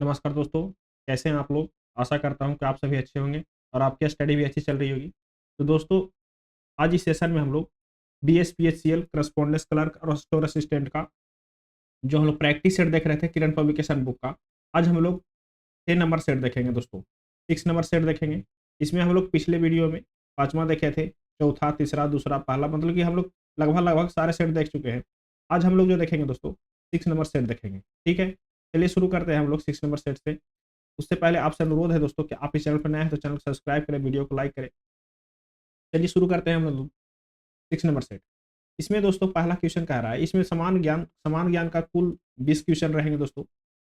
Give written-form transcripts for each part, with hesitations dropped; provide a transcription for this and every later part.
नमस्कार दोस्तों, कैसे हैं आप लोग? आशा करता हूँ कि आप सभी अच्छे होंगे और आपकी स्टडी भी अच्छी चल रही होगी। तो दोस्तों, आज इस सेशन में हम लोग बीएसपीएचसीएल करस्पॉन्डेंस क्लर्क और स्टोर असिस्टेंट का जो हम लोग प्रैक्टिस सेट देख रहे थे किरण पब्लिकेशन बुक का, आज हम लोग 10 नंबर सेट देखेंगे दोस्तों, 6 नंबर सेट देखेंगे। इसमें हम लोग पिछले वीडियो में 5वां देखे थे, चौथा, तीसरा, दूसरा, पहला मतलब कि हम लोग लगभग-लगभग सारे सेट देख चुके हैं। आज हम लोग जो देखेंगे दोस्तों, 6 नंबर सेट देखेंगे, ठीक है? चलिए शुरू करते हैं हम लोग 6 नंबर सेट से। उससे पहले आपसे अनुरोध है दोस्तों कि आप इस चैनल पर नए हैं तो चैनल को सब्सक्राइब करें, वीडियो को लाइक करें। चलिए शुरू करते हैं हम लोग 6 नंबर सेट। इसमें दोस्तों पहला क्वेश्चन कह रहा है, इसमें समान ज्ञान का कुल 20 क्वेश्चन रहेंगे दोस्तों।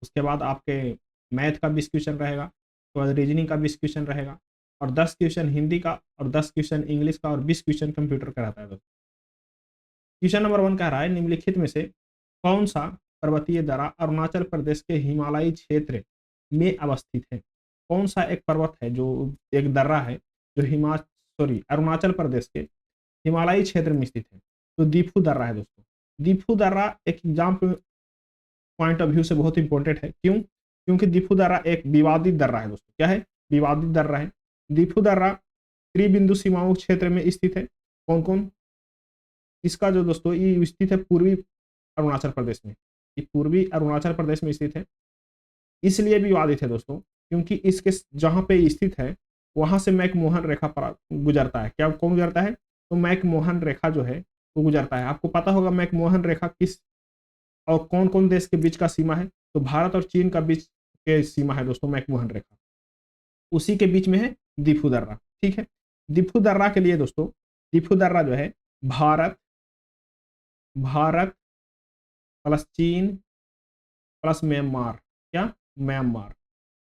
उसके बाद आपके मैथ का 20 क्वेश्चन रहेगा, उसके बाद रीजनिंग का 20 क्वेश्चन रहेगा और 10 क्वेश्चन हिंदी का और 10 क्वेश्चन इंग्लिश का और 20 क्वेश्चन कंप्यूटर का रहता है दोस्तों। क्वेश्चन नंबर 1 कह रहा है, निम्नलिखित में से कौन सा पर्वतीय दर्रा अरुणाचल प्रदेश के हिमालयी क्षेत्र में अवस्थित है? कौन सा एक पर्वत है जो एक दर्रा है जो अरुणाचल प्रदेश के हिमालयी क्षेत्र में स्थित है? तो दीफू दर्रा है दोस्तों। दीफू दर्रा एक एग्जाम पॉइंट ऑफ व्यू से बहुत इंपॉर्टेंट है। क्यों? क्योंकि दीफू दर्रा एक विवादित दर्रा है दोस्तों। क्या है? विवादित दर्रा है। दीफू दर्रा त्रिबिंदु सीमाओं क्षेत्र में स्थित है। कौन कौन? इसका जो दोस्तों ये स्थित है पूर्वी अरुणाचल प्रदेश में। ये पूर्वी अरुणाचल प्रदेश में स्थित है। इसलिए विवादित है दोस्तों क्योंकि इसके जहां पे स्थित है वहां से मैकमोहन रेखा पर गुजरता है। क्या कौन गुजरता है? तो मैकमोहन रेखा जो है वो गुजरता है। आपको पता होगा मैकमोहन रेखा किस और कौन कौन देश के बीच का सीमा है? तो भारत और चीन का बीच के सीमा है दोस्तों मैकमोहन रेखा। उसी के बीच में है दीफू दर्रा। ठीक है, दीफू दर्रा के लिए दोस्तों, दीफू दर्रा जो है भारत भारत प्लस चीन प्लस म्यांमार, क्या? म्यांमार,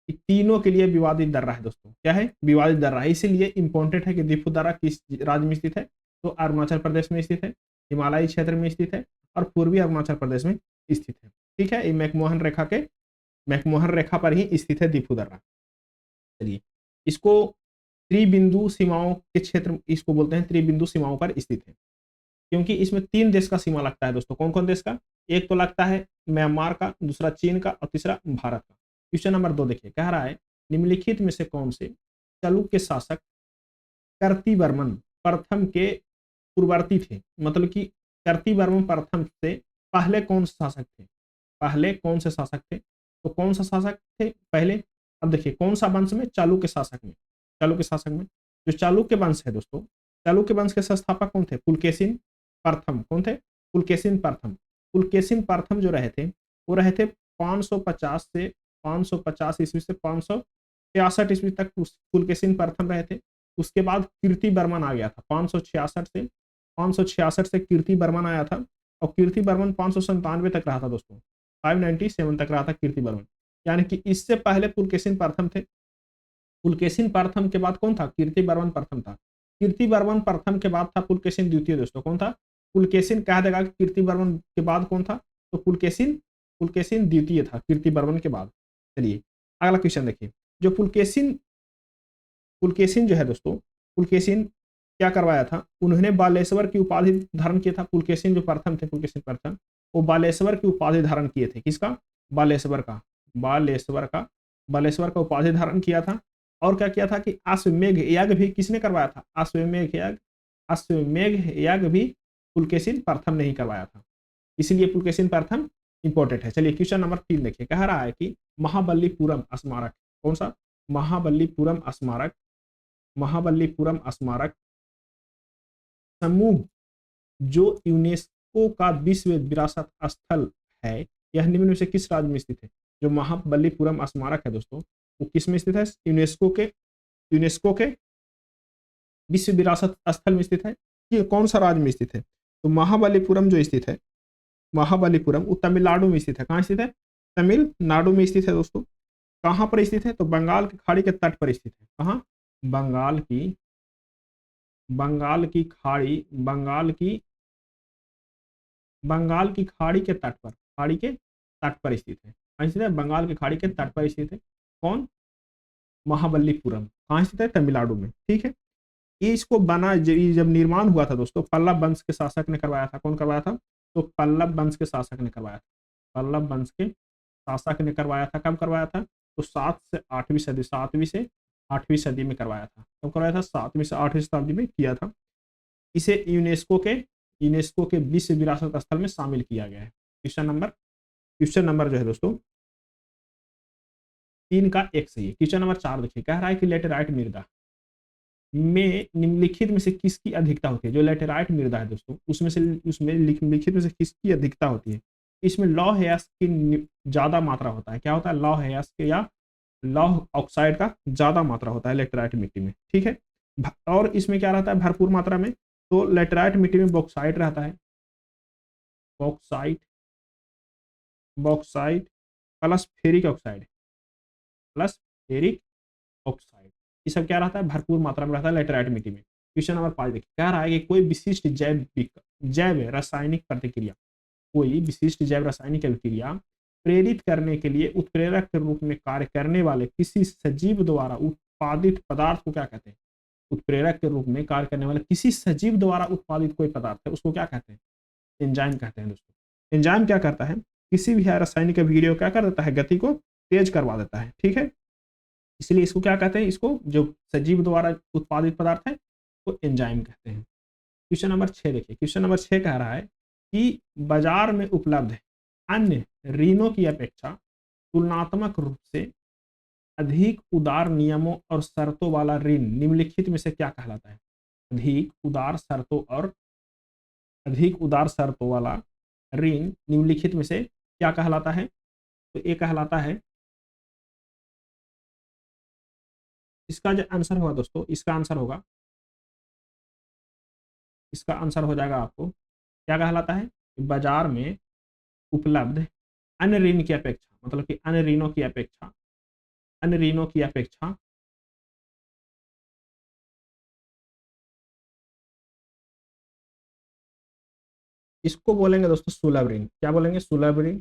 तीनों के लिए विवादित दर्रा है दोस्तों। क्या है? विवादित दर्रा है। इसीलिए इंपॉर्टेंट है कि दीफू दर्रा किस राज्य में स्थित है? तो अरुणाचल प्रदेश में स्थित है, हिमालयी क्षेत्र में स्थित है और पूर्वी अरुणाचल प्रदेश में स्थित है। ठीक है, ये मैकमोहन रेखा पर ही स्थित है दीफू दर्रा। चलिए, इसको त्रिबिंदु सीमाओं के क्षेत्र इसको बोलते हैं, त्रिबिंदु सीमाओं पर स्थित है क्योंकि इसमें 3 देश का सीमा लगता है दोस्तों। कौन कौन देश का? एक तो लगता है म्यांमार का, दूसरा चीन का और तीसरा भारत का। क्वेश्चन नंबर 2 देखिए, कह रहा है निम्नलिखित में से कौन से चालुक्य शासक कर्तिवर्मन प्रथम के पूर्ववर्ती थे? मतलब कि कर्तिवर्मन प्रथम से पहले कौन से शासक थे? पहले कौन से शासक थे? तो कौन सा शासक थे पहले? अब देखिए कौन सा वंश में? चालुक्य शासक में। चालुक्य शासक में जो चालुक्य वंश है दोस्तों, चालुक्य वंश के संस्थापक कौन थे? पुलकेशिन प्रथम। कौन थे? पुलकेशिन प्रथम। पुलकेशिन प्रथम जो रहे थे वो रहे थे 550 से 550 ईस्वी से 566 ईस्वी तक पुलकेशिन प्रथम रहे थे। उसके बाद कीर्ति वर्मन आ गया था 566 से कीर्ति वर्मन आया था और कीर्ति वर्मन 597 तक रहा था दोस्तों। 597 तक रहा था कीर्ति वर्मन। यानी कि इससे पहले पुलकेशिन प्रथम थे। पुलकेशिन प्रथम के बाद कौन था? कीर्ति वर्मन प्रथम था। कीर्ति वर्मन प्रथम के बाद था पुलकेशिन द्वितीय दोस्तों। कौन था? पुलकेशिन कह देगा कि कीर्ति वर्मन के बाद कौन था? तो पुलकेशिन पुलकेशिन द्वितीय था कीर्ति वर्मन के बाद। चलिए अगला क्वेश्चन देखिए, जो पुलकेशिन पुलकेशिन जो है दोस्तों, पुलकेशिन क्या करवाया था? उन्होंने बालेश्वर की उपाधि धारण किया था। पुलकेशिन जो प्रथम थे, पुलकेशिन प्रथम, वो बालेश्वर की उपाधि धारण किए थे। किसका? बालेश्वर का। बालेश्वर का बालेश्वर का उपाधि धारण किया था। और क्या किया था कि अश्वमेघ यज्ञ भी किसने करवाया था? अश्वमेघ यज्ञ भी पुलकेशिन प्रथम ने ही करवाया था। इसीलिए पुलकेशिन प्रथम इंपॉर्टेंट है। चलिए क्वेश्चन नंबर 3 देखिए, कह रहा है कि महाबलीपुरम स्मारक, कौन सा? महाबलीपुरम स्मारक, महाबलीपुरम स्मारक समूह जो यूनेस्को का विश्व विरासत स्थल है, यह निम्न में से किस राज्य में स्थित है? जो महाबलीपुरम स्मारक है दोस्तों, वो किस में स्थित है? यूनेस्को के विश्व विरासत स्थल में स्थित है। ये कौन सा राज्य में स्थित है? तो महाबलीपुरम जो स्थित है, महाबलीपुरम वो तमिलनाडु में स्थित है। कहाँ स्थित है? तमिलनाडु में स्थित है दोस्तों। कहाँ पर स्थित है? तो बंगाल की खाड़ी के तट पर स्थित है। कहाँ? बंगाल की खाड़ी, बंगाल की खाड़ी के तट पर, खाड़ी के तट पर स्थित है। कहाँ स्थित है? बंगाल की खाड़ी के तट पर स्थित है। कौन? महाबलीपुरम। कहाँ स्थित है? तमिलनाडु में। ठीक है, ये इसको बना जब निर्माण हुआ था दोस्तों, पल्लव वंश के शासक ने करवाया था। कौन करवाया था? तो पल्लव वंश के शासक ने करवाया था। पल्लव वंश के शासक ने करवाया था। कब करवाया था? तो 7 से 8वीं सदी, 7वीं से 8वीं सदी में करवाया था। कब करवाया था? 7वीं से 8वीं शताब्दी में किया था। इसे यूनेस्को के विश्व विरासत स्थल में शामिल किया गया है। क्वेश्चन नंबर जो है दोस्तों 3 का 1 सही है। क्वेश्चन नंबर 4 देखिए, कह रहा है कि लेटेराइट मृदा में निम्नलिखित में से किसकी अधिकता होती है? जो लेटेराइट मृदा है दोस्तों, उसमें निम्नलिखित में से किसकी अधिकता होती है? इसमें लौह अयस्क की ज्यादा मात्रा होता है। क्या होता है? लौह अयस्क या लौह ऑक्साइड का ज्यादा मात्रा होता है लेटेराइट मिट्टी में। ठीक है, और इसमें क्या रहता है भरपूर मात्रा में? तो लेटेराइट मिट्टी में बॉक्साइट रहता है, bauxite bauxite plus ferric oxide, ये सब क्या रहता है? भरपूर मात्रा में रहता है लेटेराइट मिट्टी में। क्वेश्चन नंबर 5 देखिए, कह रहा है कि कोई विशिष्ट जैव रासायनिक प्रतिक्रिया, कोई विशिष्ट जैव रासायनिक अभिक्रिया प्रेरित करने के लिए उत्प्रेरक के रूप में कार्य करने वाले किसी सजीव द्वारा उत्पादित पदार्थ को क्या कहते हैं? उत्प्रेरक के रूप में कार्य करने वाले किसी सजीव द्वारा उत्पादित कोई पदार्थ है, उसको क्या कहते हैं? एंजाइम कहते हैं दोस्तों। एंजाइम क्या करता है? किसी भी रासायनिक अभिक्रिया को क्या कर देता है? गति को तेज करवा देता है। ठीक है, इसलिए इसको क्या कहते हैं? इसको जो सजीव द्वारा उत्पादित पदार्थ है वो एंजाइम कहते हैं। क्वेश्चन नंबर 6 देखिए, क्वेश्चन नंबर 6 कह रहा है कि बाजार में उपलब्ध अन्य ऋणों की अपेक्षा तुलनात्मक रूप से अधिक उदार नियमों और शर्तों वाला ऋण निम्नलिखित में से क्या कहलाता है? अधिक उदार शर्तों वाला ऋण निम्नलिखित में से क्या कहलाता है? तो ये कहलाता है, इसका जो आंसर होगा दोस्तों, इसका आंसर हो जाएगा आपको क्या कहलाता है? बाजार में उपलब्ध अन्य ऋण की अपेक्षा, मतलब कि अन्य ऋणों की अपेक्षा इसको बोलेंगे दोस्तों सुलभ ऋण। क्या बोलेंगे? सुलभ ऋण।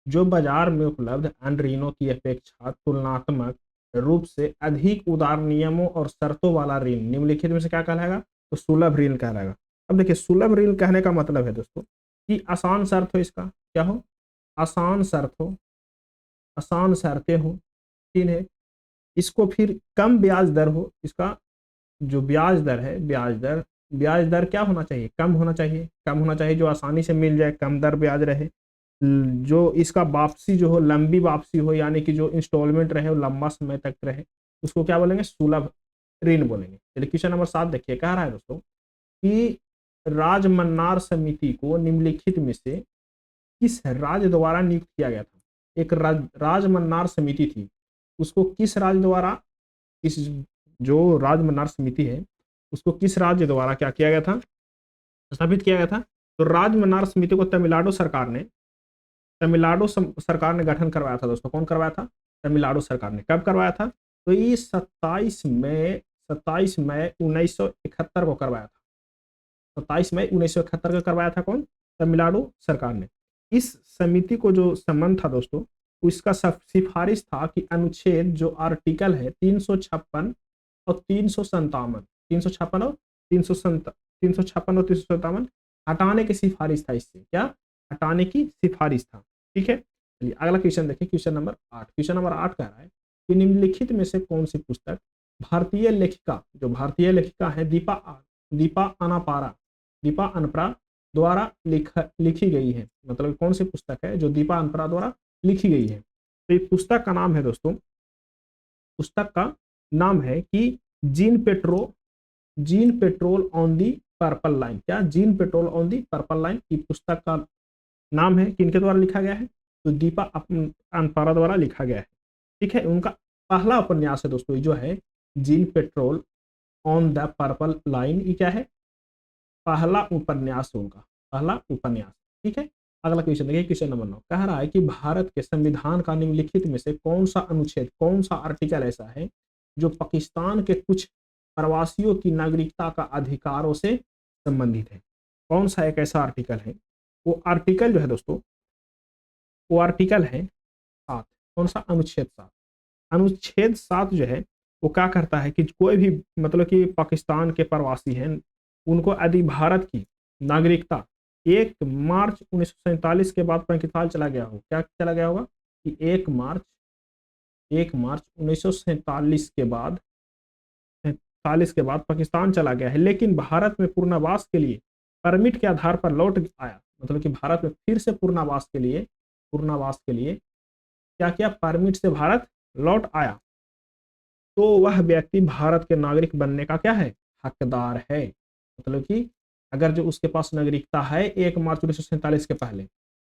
जो बाजार में उपलब्ध अन्य ऋणों की अपेक्षा तुलनात्मक रूप से अधिक उदार नियमों और शर्तों वाला ऋण निम्नलिखित में से क्या कहलाएगा? तो सुलभ ऋण कहलाएगा। अब देखिए, सुलभ ऋण कहने का मतलब है दोस्तों कि आसान शर्त हो, इसका क्या हो? आसान शर्त हो, आसान शर्तें हो, ठीक है। इसको फिर कम ब्याज दर हो, इसका जो ब्याज दर है, ब्याज दर क्या होना चाहिए? कम होना चाहिए, जो आसानी से मिल जाए, कम दर ब्याज रहे, जो इसका वापसी जो हो लंबी वापसी हो, यानी कि जो इंस्टॉलमेंट रहे वो लंबा समय तक रहे, उसको क्या बोलेंगे? सुलभ ऋण बोलेंगे। चलिए क्वेश्चन नंबर 7 देखिए, कह रहा है दोस्तों कि राजमन्नार समिति को निम्नलिखित में से किस राज्य द्वारा नियुक्त किया गया था? एक राजमन्नार समिति थी, उसको किस राज्य द्वारा, इस जो राजमन्नार समिति है उसको किस राज्य द्वारा क्या किया गया था? स्थापित किया गया था। तो राजमन्नार समिति को तमिलनाडु सरकार ने गठन करवाया था दोस्तों। कौन करवाया था? तमिलनाडु सरकार ने। कब करवाया था? तो ये 27 मई 1971 को करवाया था। 27 मई 1971 को करवाया था। कौन? तमिलनाडु सरकार ने। इस समिति को जो संबंध था दोस्तों, उसका सिफारिश था कि अनुच्छेद जो आर्टिकल है 356 और 357, 356 और 357 हटाने की सिफारिश था। इससे क्या हटाने की सिफारिश था? ठीक है, चलिए अगला क्वेश्चन देखिए, क्वेश्चन नंबर 8। क्वेश्चन नंबर 8 कह रहा है कि निम्नलिखित में से कौन सी पुस्तक भारतीय लेखिका है दीपा अनपरा द्वारा लिखी गई है? मतलब कौन सी पुस्तक है जो दीपा अनपरा द्वारा लिखी गई है? तो ये पुस्तक का नाम है दोस्तों, पुस्तक का नाम है कि gene patrol on the purple line. क्या? Gene patrol on the purple line, ये पुस्तक का नाम है। किनके द्वारा लिखा गया है? तो दीपा अनपरा द्वारा लिखा गया है। ठीक है, उनका पहला उपन्यास है दोस्तों जो है gene patrol on the purple line. ये क्या है? पहला उपन्यास, उनका पहला उपन्यास। ठीक है, अगला क्वेश्चन देखिए, क्वेश्चन नंबर 9 कह रहा है कि भारत के संविधान का निम्नलिखित में से कौन सा अनुच्छेद, कौन सा आर्टिकल ऐसा है जो पाकिस्तान के कुछ प्रवासियों की नागरिकता का अधिकारों से संबंधित है? कौन सा एक ऐसा आर्टिकल है? वो आर्टिकल जो है दोस्तों, वो आर्टिकल है 7। कौन सा? अनुच्छेद 7। अनुच्छेद 7 जो है वो क्या करता है कि कोई भी, मतलब कि पाकिस्तान के प्रवासी हैं, उनको यदि भारत की नागरिकता 1 मार्च 1947 के बाद पाकिस्तान चला गया हो, क्या चला गया होगा? कि 1 मार्च 1947 के बाद 47 के बाद पाकिस्तान चला गया है, लेकिन भारत में पूर्णावास के लिए परमिट के आधार पर लौट आया। मतलब कि भारत में फिर से पूर्णावास के लिए क्या किया, परमिट से भारत लौट आया, तो वह व्यक्ति भारत के नागरिक बनने का क्या है, हकदार है। मतलब कि अगर जो उसके पास नागरिकता है 1 मार्च 1947 के पहले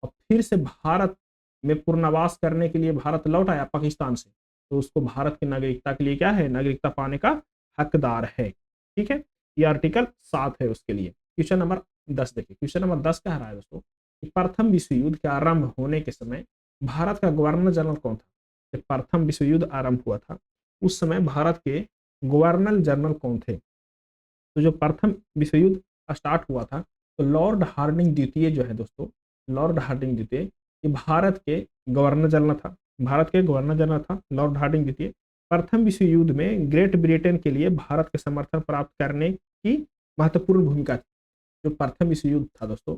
और फिर से भारत में पूर्णावास करने के लिए भारत लौट आया पाकिस्तान से, तो उसको भारत की नागरिकता के लिए क्या है, नागरिकता पाने का हकदार है। ठीक है, ये आर्टिकल 7 है उसके लिए। क्वेश्चन नंबर 10 देखिए, क्वेश्चन नंबर 10 कह रहा है दोस्तों कि प्रथम विश्व युद्ध के आरंभ होने के समय भारत का गवर्नर जनरल कौन था। जब प्रथम विश्व युद्ध आरंभ हुआ था उस समय भारत के गवर्नर जनरल कौन थे। तो जो प्रथम विश्व युद्ध स्टार्ट हुआ था तो लॉर्ड हार्डिंग द्वितीय जो है दोस्तों, लॉर्ड हार्डिंग द्वितीय ये भारत के गवर्नर जनरल था, लॉर्ड हार्डिंग द्वितीय। प्रथम विश्व युद्ध में ग्रेट ब्रिटेन के लिए भारत के समर्थन प्राप्त करने की महत्वपूर्ण भूमिका थी। जो प्रथम विश्व युद्ध था दोस्तों,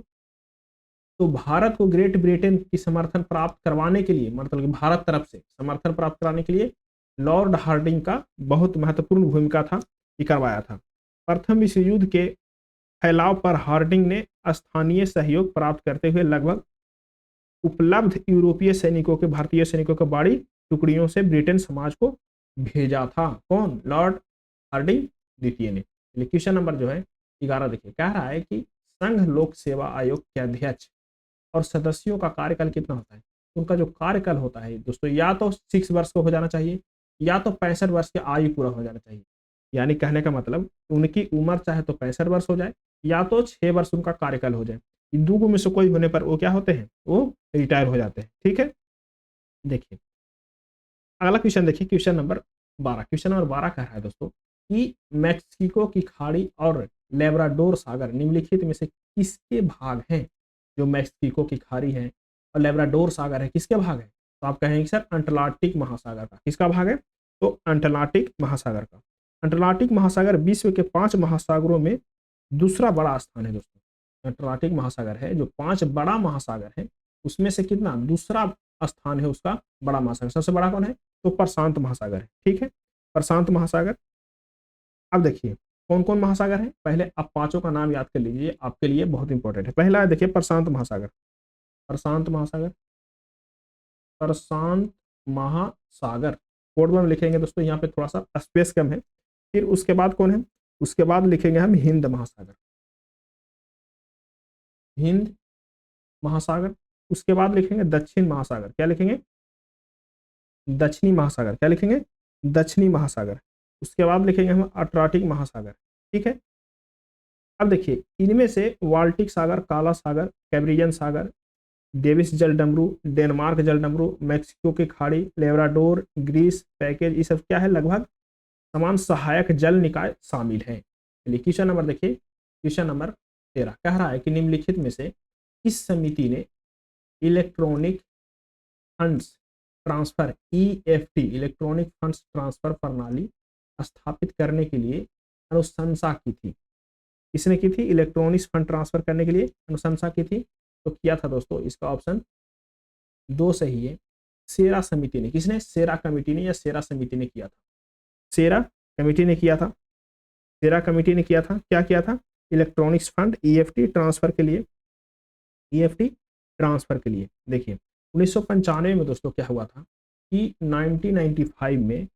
तो भारत को ग्रेट ब्रिटेन की समर्थन प्राप्त करवाने के लिए, मतलब कि भारत तरफ से समर्थन प्राप्त कराने के लिए लॉर्ड हार्डिंग का बहुत महत्वपूर्ण भूमिका था, ये करवाया था। प्रथम विश्व युद्ध के फैलाव पर हार्डिंग ने स्थानीय सहयोग प्राप्त करते हुए लगभग उपलब्ध यूरोपीय सैनिकों के भारतीय सैनिकों के बड़ी टुकड़ियों से ब्रिटेन समाज को भेजा था। कौन, लॉर्ड हार्डिंग द्वितीय ने। क्वेश्चन नंबर जो है 11 देखिए, कह रहा है कि संघ लोक सेवा आयोग के अध्यक्ष और सदस्यों का कार्यकाल कितना होता है। उनका जो कार्यकाल होता है दोस्तों, या तो 6 वर्ष को हो जाना चाहिए या तो 65 वर्ष की आयु पूरा हो जाना चाहिए। यानी कहने का मतलब उनकी उम्र चाहे तो 65 वर्ष हो जाए या तो 6 वर्ष उनका कार्यकाल हो जाए, इन दोनों में से कोई होने पर वो क्या होते हैं, वो रिटायर हो जाते हैं। ठीक है, देखिए अगला क्वेश्चन देखिए, क्वेश्चन नंबर 12। क्वेश्चन नंबर 12 कह रहा है दोस्तों कि मैक्सिको की खाड़ी और लेब्राडोर सागर निम्नलिखित में से किसके भाग हैं। जो मैक्सिको की खाड़ी है और लेब्राडोर सागर है, किसके भाग है। तो आप कहेंगे सर अंटार्कटिक महासागर का। किसका भाग है, तो अंटार्कटिक महासागर का। अंटार्कटिक महासागर विश्व के 5 महासागरों में दूसरा बड़ा स्थान है दोस्तों। अंटार्कटिक महासागर है जो 5 बड़ा महासागर है उसमें से कितना, दूसरा स्थान है उसका बड़ा महासागर। सबसे बड़ा कौन है, तो प्रशांत महासागर है। ठीक है, प्रशांत महासागर। अब देखिए कौन कौन महासागर है, पहले आप 5 का नाम याद कर लीजिए, आपके लिए बहुत इंपॉर्टेंट है। पहला है देखिए प्रशांत महासागर, प्रशांत महासागर, प्रशांत महासागर कोड में लिखेंगे दोस्तों, यहाँ पे थोड़ा सा स्पेस कम है। फिर उसके बाद कौन है, उसके बाद लिखेंगे हम हिंद महासागर, हिंद महासागर। उसके बाद लिखेंगे दक्षिण महासागर, क्या लिखेंगे, दक्षिणी महासागर, क्या लिखेंगे, दक्षिणी महासागर। उसके बाद लिखेंगे हम अटलांटिक महासागर। ठीक है, अब देखिए इनमें से बाल्टिक सागर, काला सागर, कैरिबियन सागर, डेविस जल डमरू, डेनमार्क जल डमरू, मैक्सिको की खाड़ी, लेब्राडोर, ग्रीस पैकेज, ये सब क्या है, लगभग समान सहायक जल निकाय शामिल है। चलिए क्वेश्चन नंबर देखिए, क्वेश्चन नंबर 13 कह रहा है कि निम्नलिखित में से किस समिति ने electronic funds transfer EFT electronic funds transfer प्रणाली स्थापित करने के लिए अनुशंसा की थी। किसने की थी, इलेक्ट्रॉनिक फंड ट्रांसफर करने के लिए अनुशंसा की थी। तो किया था दोस्तों, इसका ऑप्शन 2 सही है, सेरा समिति ने। किसने, सेरा कमेटी ने या सेरा समिति ने किया था, सेरा कमेटी ने किया था। सेरा कमेटी ने किया था, क्या किया था, इलेक्ट्रॉनिक्स फंड ईएफटी ट्रांसफर के लिए, ईएफटी ट्रांसफर के लिए। देखिए 1995 में दोस्तों क्या हुआ था कि 1995 में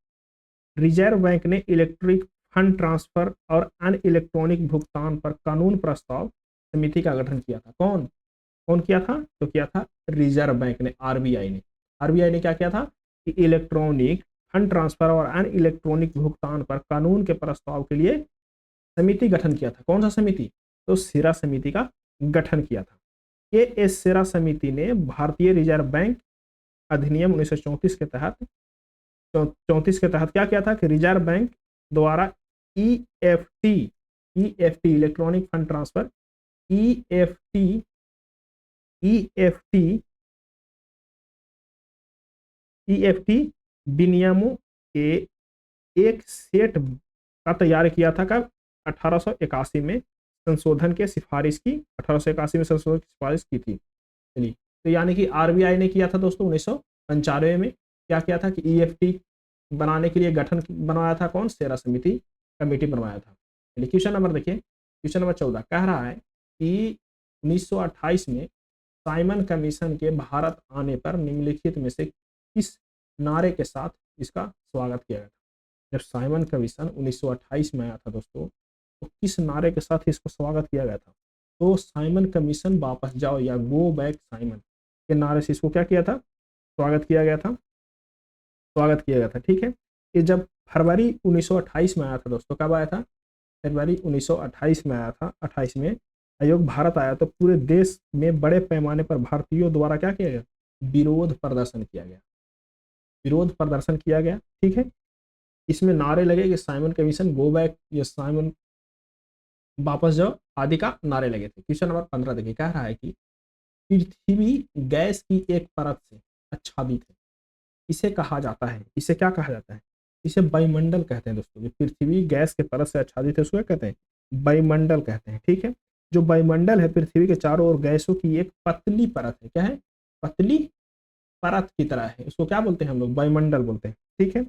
रिजर्व बैंक ने इलेक्ट्रिक फंड ट्रांसफर और अन्य इलेक्ट्रॉनिक भुगतान पर कानून प्रस्ताव समिति का गठन किया था। कौन कौन किया था, तो किया था रिजर्व बैंक ने, आरबीआई ने। आरबीआई ने क्या किया था कि इलेक्ट्रॉनिक फंड ट्रांसफर और अन्य इलेक्ट्रॉनिक भुगतान पर कानून के प्रस्ताव के लिए समिति गठन किया था। कौन सा समिति, तो सेरा समिति का गठन किया था। ये इस सेरा समिति ने भारतीय रिजर्व बैंक अधिनियम 1934 के तहत 34 के तहत क्या किया था कि रिजर्व बैंक द्वारा EFT electronic fund transfer EFT विनियमों के एक सेट का तैयार किया था। कब, 1881 में संशोधन के सिफारिश की, 1881 में संशोधन की सिफारिश की थी। चलिए, तो यानी कि आरबीआई ने किया था दोस्तों 95 में क्या किया था कि ईएफटी बनाने के लिए गठन बनवाया था, कौन, शेरा समिति कमेटी बनवाया था। क्वेश्चन नंबर देखिए, क्वेश्चन नंबर 14 कह रहा है कि 1928 में साइमन कमीशन के भारत आने पर निम्नलिखित में से किस नारे के साथ इसका स्वागत किया गया था। जब साइमन कमीशन 1928 में आया था दोस्तों, तो किस नारे के साथ इसको स्वागत किया गया था। तो साइमन कमीशन वापस जाओ या गो बैक साइमन के नारे से इसको क्या किया था, स्वागत किया गया था, स्वागत किया गया था। ठीक है, ये जब फरवरी 1928 में आया था दोस्तों, कब आया था, फरवरी 1928 में आया था। 28 में आयोग भारत आया तो पूरे देश में बड़े पैमाने पर भारतीयों द्वारा क्या किया गया, विरोध प्रदर्शन किया गया, विरोध प्रदर्शन किया गया। ठीक है, इसमें नारे लगे कि साइमन कमीशन गो बैक, या साइमन वापस जाओ आदि का नारे लगे थे। क्वेश्चन नंबर 15 देखिए, कह रहा है कि पृथ्वी गैस की एक परत से आच्छादित है, इसे कहा जाता है, इसे क्या कहा जाता है, इसे वायुमंडल कहते हैं दोस्तों। जो पृथ्वी गैस के परत से आच्छादित है उसको क्या कहते हैं, वायुमंडल कहते हैं। ठीक है, जो वायुमंडल है पृथ्वी के चारों ओर गैसों की एक पतली परत है, क्या है, पतली परत की तरह है, उसको क्या बोलते हैं हम लोग, वायुमंडल बोलते हैं। ठीक है,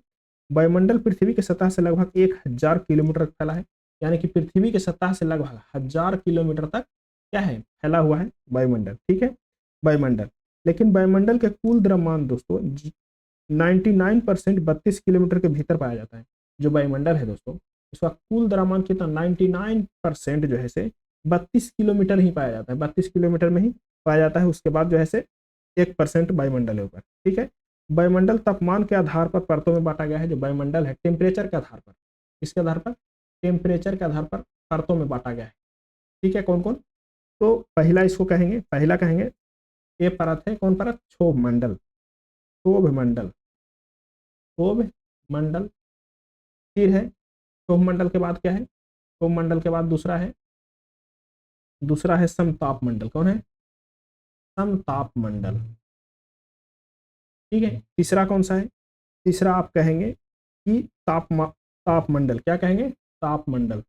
वायुमंडल पृथ्वी की सतह से लगभग 1000 किलोमीटर फैला है, यानी कि पृथ्वी की सतह से लगभग 1000 किलोमीटर तक क्या है, फैला हुआ है वायुमंडल। ठीक है, वायुमंडल, लेकिन वायुमंडल के कुल द्रव्यमान दोस्तों 99% 32 किलोमीटर के भीतर पाया जाता है। जो वायुमंडल है दोस्तों, उसका कुल द्रव्यमान कितना, 99% जो है से 32 किलोमीटर ही पाया जाता है, 32 किलोमीटर में ही पाया जाता है। उसके बाद जो है से 1% वायुमंडल है ऊपर। ठीक है, वायुमंडल तापमान के आधार पर परतों में बांटा गया है। जो वायुमंडल है टेम्परेचर के आधार पर, किसके आधार पर, टेम्परेचर के आधार पर परतों में बांटा गया है। ठीक है, कौन कौन, तो पहला इसको कहेंगे, पहला कहेंगे ये परत है, कौन परत, क्षोभ मंडल, क्षोभ मंडल, क्षोभ मंडल। फिर है क्षोभ मंडल के बाद क्या है, क्षोभ मंडल के बाद दूसरा है, दूसरा है समताप मंडल, कौन है, समताप मंडल। ठीक है, तीसरा कौन सा है, तीसरा आप कहेंगे कि तापमंडल, क्या कहेंगे, तापमंडल,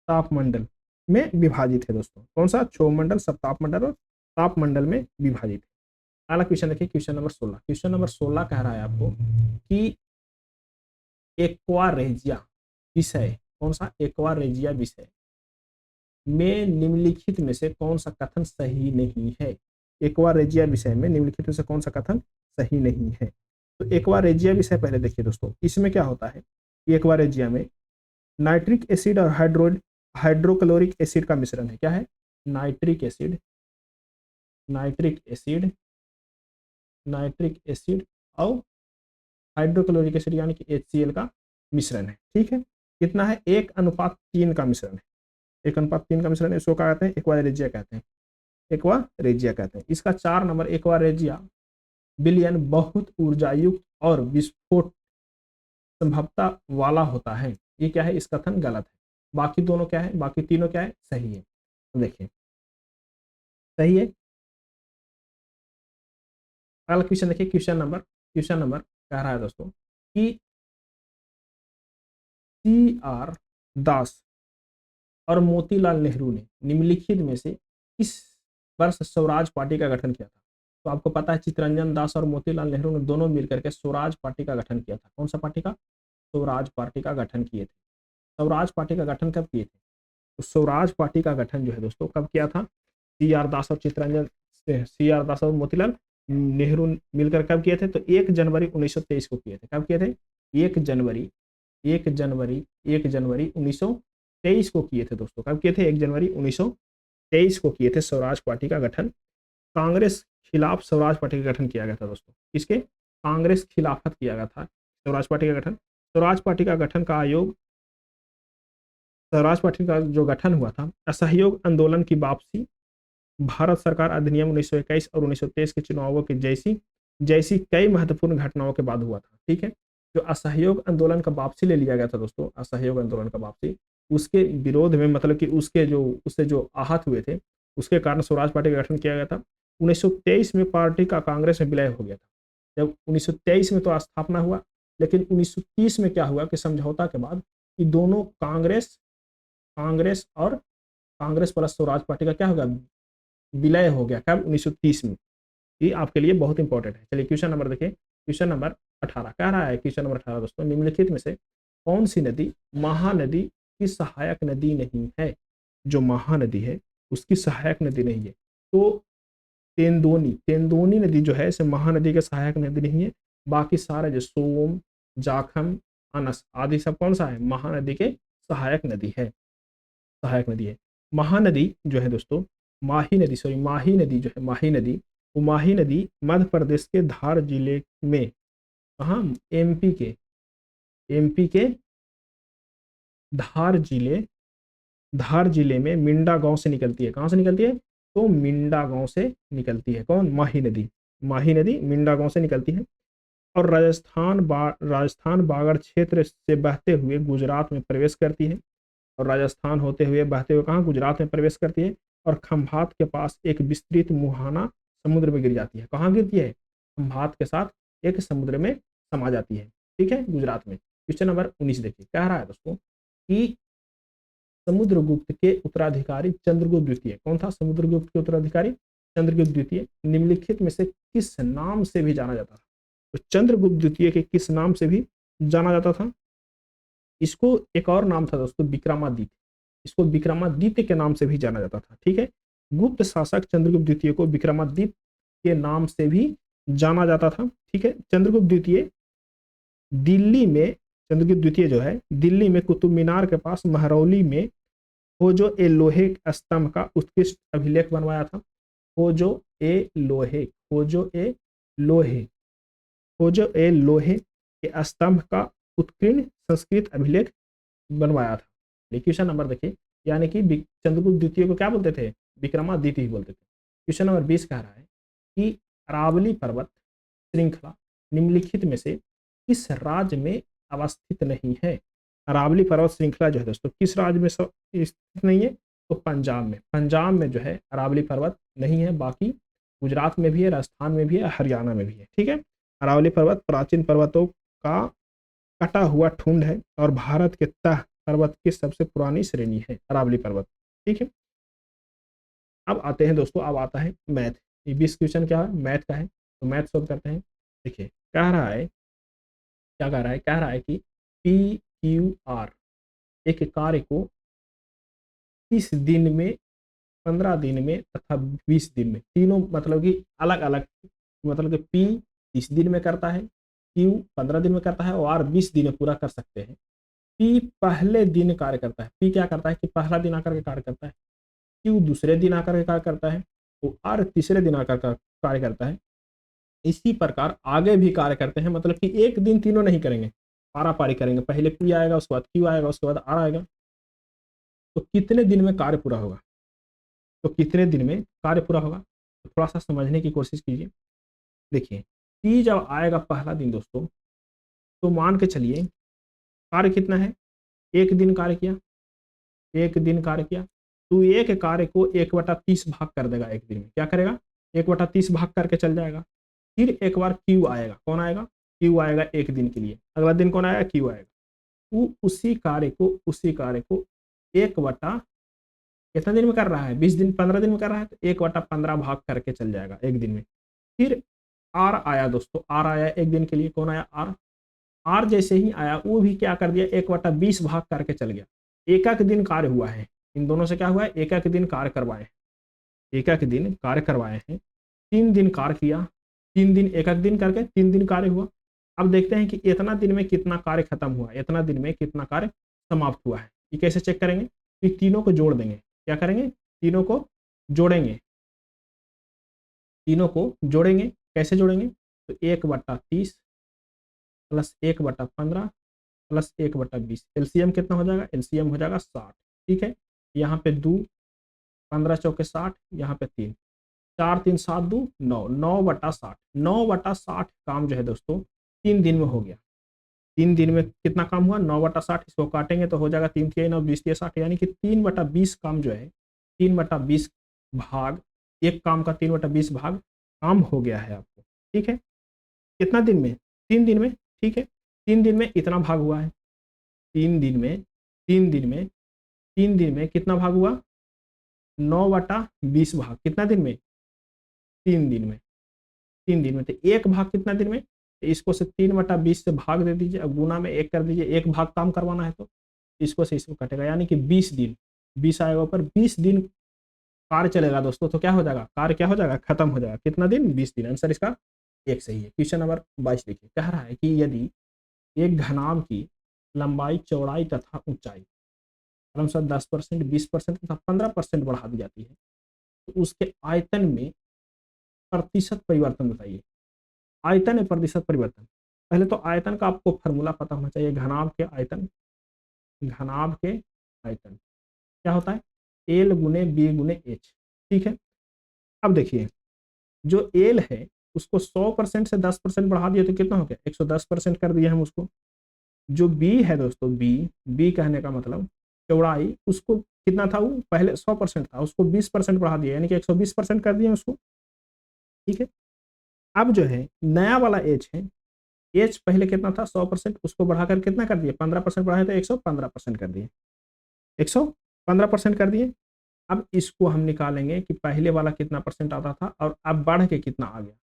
तापमंडल में विभाजित है दोस्तों। कौन सा, क्षोभ मंडल, सप्तापमंडल और तापमंडल में विभाजित है। अगला क्वेश्चन देखिए, क्वेश्चन नंबर 16, क्वेश्चन नंबर 16 कह रहा है आपको कि एक्वा रेजिया विषय, कौन सा, एक्वा रेजिया विषय में निम्नलिखित में से कौन सा कथन सही नहीं है। एक्वा रेजिया विषय में निम्नलिखित में से कौन सा कथन सही नहीं है। तो एक्वा रेजिया विषय पहले देखिए दोस्तों, इसमें क्या होता है, एक्वा रेजिया में नाइट्रिक एसिड और हाइड्रोक्लोरिक एसिड का मिश्रण है। क्या है, nitric acid, nitric acid, nitric acid और हाइड्रोक्लोरिक एसिड यानी कि HCl का मिश्रण है। ठीक है, कितना है, 1:3 का मिश्रण है, 1:3 का मिश्रण है। इसको क्या कहते हैं, एक्वा रेजिया कहते हैं, एक्वा रेजिया कहते हैं। इसका 4 नंबर एक्वा रेजिया विलयन बहुत ऊर्जायुक्त और विस्फोट संभवता वाला होता है। ये क्या है, इस कथन गलत है। बाकी दोनों क्या है, बाकी तीनों क्या है, सही है। तो देखिए सही है। अगला क्वेश्चन देखिए, क्वेश्चन नंबर कह रहा है दोस्तों कि CR दास और मोतीलाल नेहरू ने निम्नलिखित में से किस वर्ष स्वराज पार्टी का गठन किया था। तो आपको पता है चित्तरंजन दास और मोतीलाल नेहरू ने दोनों मिलकर के स्वराज पार्टी का गठन किया था। कौन सा पार्टी का, स्वराज पार्टी का गठन किए थे। स्वराज पार्टी का गठन कब किए थे, तो स्वराज पार्टी का गठन जो है दोस्तों कब किया था, CR दास और चित्तरंजन, CR दास और मोतीलाल नेहरू मिलकर कब किए थे, तो 1 जनवरी 1923 को किए थे। कब किए थे, 1 जनवरी 1923 को किए थे दोस्तों। कब किए थे, 1 जनवरी 1923 को किए थे स्वराज पार्टी का गठन। कांग्रेस खिलाफ स्वराज पार्टी का गठन किया गया था दोस्तों। किसके, कांग्रेस खिलाफत किया गया था स्वराज पार्टी का गठन। स्वराज पार्टी का गठन का आयोग, स्वराज पार्टी का जो गठन हुआ था, असहयोग आंदोलन की वापसी, भारत सरकार अधिनियम 1921 और 1923 के चुनावों की जैसी जैसी कई महत्वपूर्ण घटनाओं के बाद हुआ था। ठीक है, जो असहयोग आंदोलन का वापसी ले लिया गया था दोस्तों, असहयोग आंदोलन का वापसी, उसके विरोध में, मतलब कि उससे जो आहत हुए थे, उसके कारण स्वराज पार्टी का गठन किया गया था। 1923 में पार्टी का कांग्रेस में विलय हो गया था। जब 1923 में तो स्थापना हुआ, लेकिन 1930 में क्या हुआ कि समझौता के बाद कि दोनों कांग्रेस कांग्रेस और कांग्रेस प्लस स्वराज पार्टी का क्या होगा, विलय हो गया। कब, 1930 में। ये आपके लिए बहुत इंपॉर्टेंट है। चलिए क्वेश्चन नंबर देखिए, क्वेश्चन नंबर 18 कह रहा है, क्वेश्चन नंबर 18 दोस्तों, निम्नलिखित में से कौन सी नदी महानदी की सहायक नदी नहीं है? जो महानदी है उसकी सहायक नदी नहीं है। तो तेंदुनी, तेंदुनी नदी जो है इसे महानदी के सहायक नदी नहीं है। बाकी सारे जो सोम, जाखम, अनस आदि सब कौन सा है? महानदी के सहायक नदी है, सहायक नदी है। महानदी जो है दोस्तों, माही नदी, सॉरी माही नदी जो है, माही नदी, वो माही नदी मध्य प्रदेश के धार जिले में, कहाँ? एमपी के धार जिले, धार जिले में मिंडा गांव से निकलती है। कहाँ से निकलती है? तो मिंडा गांव से निकलती है। कौन? माही नदी। माही नदी मिंडा गांव से निकलती है और राजस्थान बागड़ क्षेत्र से बहते हुए गुजरात में प्रवेश करती है। और राजस्थान होते हुए बहते हुए कहाँ? गुजरात में प्रवेश करती है और खंभात के पास एक विस्तृत मुहाना समुद्र में गिर जाती है। कहाँ गिरती है? खंभात के साथ एक समुद्र में समा जाती है। ठीक है, गुजरात में। क्वेश्चन नंबर 19 देखिए, कह रहा है दोस्तों कि समुद्रगुप्त के उत्तराधिकारी चंद्रगुप्त द्वितीय, कौन था समुद्रगुप्त के उत्तराधिकारी? चंद्रगुप्त द्वितीय निम्नलिखित में से किस नाम से भी जाना जाता था? तो चंद्रगुप्त द्वितीय के किस नाम से भी जाना जाता था? इसको एक और नाम था दोस्तों, विक्रमादित्य। इसको विक्रमादित्य के नाम से भी जाना जाता था। ठीक है, गुप्त शासक चंद्रगुप्त द्वितीय को विक्रमादित्य के नाम से भी जाना जाता था। ठीक है, चंद्रगुप्त द्वितीय दिल्ली में, चंद्रगुप्त द्वितीय जो है दिल्ली में कुतुब मीनार के पास महरौली में खोजो ए लोहे स्तंभ का उत्कृष्ट अभिलेख बनवाया था। खोजो ए लोहे, खोजो ए लोहे, खोजो ए लोहे के स्तंभ का उत्कीर्ण संस्कृत अभिलेख बनवाया था। क्वेश्चन नंबर देखिए, यानी कि चंद्रगुप्त द्वितीय को क्या बोलते थे? विक्रमादित्य ही बोलते थे। क्वेश्चन नंबर 20 कह रहा है कि अरावली पर्वत श्रृंखला निम्नलिखित में से किस राज्य में अवस्थित नहीं है? अरावली पर्वत श्रृंखला जो है दोस्तों किस राज्य में स्थित नहीं है? तो पंजाब में। पंजाब में जो है अरावली पर्वत नहीं है, बाकी गुजरात में भी है, राजस्थान में भी है, हरियाणा में भी है। ठीक है, अरावली पर्वत प्राचीन पर्वतों का कटा हुआ ठुंड है और भारत के तह पर्वत की सबसे पुरानी श्रेणी है अरावली पर्वत। ठीक है, अब आते हैं दोस्तों, अब आता है मैथ। ये 20 क्वेश्चन क्या है? मैथ का है, तो मैथ सॉल्व करते हैं। देखिए कह रहा है, क्या कह रहा है? कह रहा है कि पी क्यू आर एक कार्य को 30 दिन में, 15 दिन में तथा 20 दिन में, तीनों मतलब कि अलग अलग, मतलब कि पी 30 दिन में करता है, क्यू 15 दिन में करता है और आर 20 दिन में पूरा कर सकते हैं। पी पहले दिन कार्य करता है, पी क्या करता है कि पहला दिन आकर के कार्य करता है, क्यू दूसरे दिन आकर के कार्य करता है, तो आर तीसरे दिन आकर का कार्य करता है। इसी प्रकार आगे भी कार्य करते हैं, मतलब कि एक दिन तीनों नहीं करेंगे, पारा पारी करेंगे। पहले पी आएगा, उसके बाद क्यू आएगा, उसके बाद आर आएगा। तो कितने दिन में कार्य पूरा होगा? तो कितने दिन में कार्य पूरा होगा? तो थोड़ा सा समझने की कोशिश कीजिए। देखिए पी जब आएगा पहला दिन दोस्तों, तो मान के चलिए कार्य कितना है? एक दिन कार्य किया, एक दिन कार्य किया, तो एक कार्य को 1/30 भाग कर देगा एक दिन में। क्या करेगा? 1/30 भाग करके चल जाएगा। फिर एक बार क्यू आएगा। कौन आएगा? क्यू आएगा एक दिन के लिए। अगला दिन कौन आएगा? क्यू आएगा। वो उसी कार्य को 1/, कितना दिन में कर रहा है? 20 दिन, 15 दिन में कर रहा है, तो 1/15 भाग करके चल जाएगा एक दिन में। फिर आर आया दोस्तों, आर आया एक दिन के लिए। कौन आया? आर। आर जैसे ही आया वो भी क्या कर दिया? 1/20 भाग करके चल गया। एक एक दिन कार्य हुआ है, इन दोनों से क्या हुआ है? एक एक दिन कार्य करवाए हैं, एक एक दिन कार्य करवाए हैं। 3 दिन कार्य किया, 3 दिन एक एक दिन करके 3 दिन कार्य हुआ। अब देखते हैं कि इतना दिन में कितना कार्य खत्म हुआ, इतना दिन में कितना कार्य समाप्त हुआ है। ये कैसे चेक करेंगे? तो तीनों को जोड़ देंगे। क्या करेंगे? तीनों को जोड़ेंगे, तीनों को जोड़ेंगे। कैसे जोड़ेंगे? तो 1/30 प्लस 1/15 प्लस 1/20, एलसीएम कितना हो जाएगा? एलसीएम हो जाएगा 60। ठीक है, यहाँ पे 2, 15 चौके 60, यहाँ पे 3, 4 3 7 2 9, 9/60, 9/60 काम जो है दोस्तों 3 दिन में हो गया। 3 दिन में कितना काम हुआ? 9/60। इसको काटेंगे तो हो जाएगा 3 3 9 20 60, यानी कि 3/20 काम जो है, 3/20 भाग, एक काम का 3/20 भाग काम हो गया है आपको। ठीक है, कितना दिन में? 3 दिन में। ठीक है, 3 दिन में इतना भाग हुआ है। 3 दिन में, 3 दिन में, 3 दिन में कितना भाग हुआ? 9/20 भाग। कितना दिन में? 3 दिन में। 3 दिन में, तो 1 भाग कितना दिन में, तो इसको से 3/20 से भाग दे दीजिए, अब गुना में 1 कर दीजिए, 1 भाग काम करवाना है तो इसको से इसको कटेगा, यानी कि 20 दिन, 20 आएगा ऊपर, 20 दिन कार्य चलेगा दोस्तों, तो क्या हो जाएगा, कार्य क्या हो जाएगा, खत्म हो जाएगा। कितना दिन, 20 दिन। आंसर इसका एक सही है। क्वेश्चन नंबर 22 देखिए, कह रहा है कि यदि एक घनाभ की लंबाई, चौड़ाई तथा ऊंचाई क्रमशः 10%, 20% तथा 15% बढ़ा दी जाती है, तो उसके आयतन में प्रतिशत परिवर्तन बताइए। आयतन में प्रतिशत परिवर्तन, पहले तो आयतन का आपको फॉर्मूला पता होना चाहिए। घनाभ के आयतन, घनाभ के आयतन क्या होता है, एल गुने बी गुने एच, ठीक है। अब देखिए, जो एल है उसको 100% से 10% बढ़ा दिए तो कितना हो गया, 110% कर दिया हम उसको। जो बी है दोस्तों, बी कहने का मतलब चौड़ाई, उसको कितना था, वो पहले 100% था, उसको 20% बढ़ा दिया, यानी कि 120% कर दिया उसको, ठीक है। अब जो है नया वाला एच है, एच पहले कितना था 100%, उसको बढ़ाकर कितना कर दिए, 15% बढ़ाए तो 115% कर दिए, 115% कर दिए। अब इसको हम निकालेंगे कि पहले वाला कितना परसेंट आता था और अब बढ़ के कितना आ गया,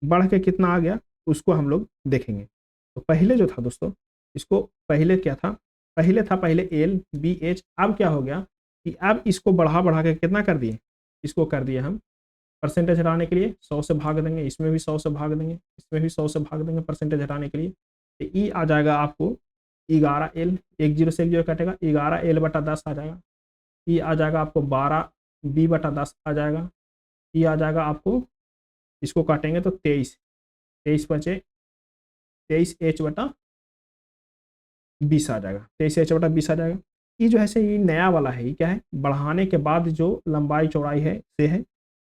बढ़ के कितना आ गया उसको हम लोग देखेंगे। तो पहले जो था दोस्तों, इसको पहले क्या था, पहले था पहले एल बी एच, अब क्या हो गया कि अब इसको बढ़ा बढ़ा के कितना कर दिए, इसको कर दिए हम परसेंटेज हटाने के लिए 100 से भाग देंगे, इसमें भी 100 से भाग देंगे, इसमें भी 100 से भाग देंगे परसेंटेज हटाने के लिए, तो ई आ जाएगा आपको 11L, एक जीरो से एक जीरो कटेगा, 11L/10 आ जाएगा। ई आ जाएगा आपको 12B/10 आ जाएगा। ई आ जाएगा आपको, इसको काटेंगे तो 23, 23 बचे 23H/20 आ जाएगा, 23H/20 आ जाएगा। ये जो है से ये नया वाला है, ये क्या है, बढ़ाने के बाद जो लंबाई चौड़ाई है से है,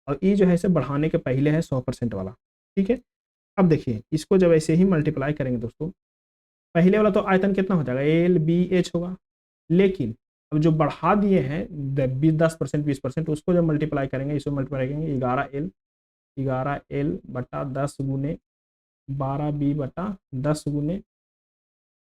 और ये जो है से बढ़ाने के पहले है 100% वाला, ठीक है। अब देखिए इसको जब ऐसे ही मल्टीप्लाई करेंगे दोस्तों, पहले वाला तो आयतन कितना हो जाएगा, एल बी एच होगा, लेकिन अब जो बढ़ा दिए हैं 10%, 20%, उसको जब मल्टीप्लाई करेंगे, इसको मल्टीप्लाई करेंगे 11L/10 गुने 12B/10 गुने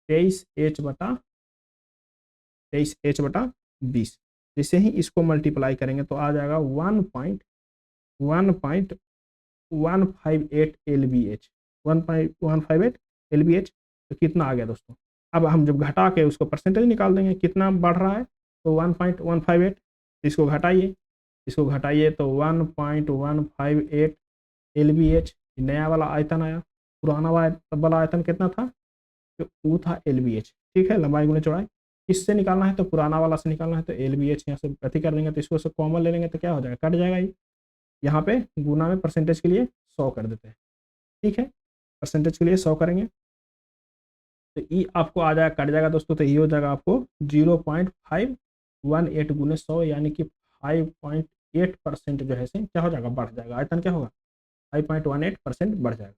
23H/20। जैसे ही इसको मल्टीप्लाई करेंगे तो आ जाएगा 1.158 LBH, 1.158 LBH। तो कितना आ गया दोस्तों, अब हम जब घटा के उसको परसेंटेज निकाल देंगे कितना बढ़ रहा है, तो 1.158, इसको घटाइए, इसको घटाइए तो 1.158 LBH नया वाला आयतन आया। पुराना वाला आयतन कितना था, तो वो था LBH, ठीक है, लंबाई गुने चौड़ाई। किससे निकालना है, तो पुराना वाला से निकालना है, तो LBH यहाँ से प्रति कर देंगे, तो इसको से कॉमन ले लेंगे तो क्या हो जाएगा, कट जाएगा। ये यहाँ पे गुना में परसेंटेज के लिए 100 कर देते हैं, ठीक है, परसेंटेज के लिए 100 करेंगे तो ई आपको आ जाएगा, कट जाएगा दोस्तों, तो ये हो जाएगा आपको 0.518 गुने 100, यानी कि 5.8% जो है से क्या हो जाएगा, बढ़ जाएगा, आयतन क्या होगा, 5.18% बढ़ जाएगा।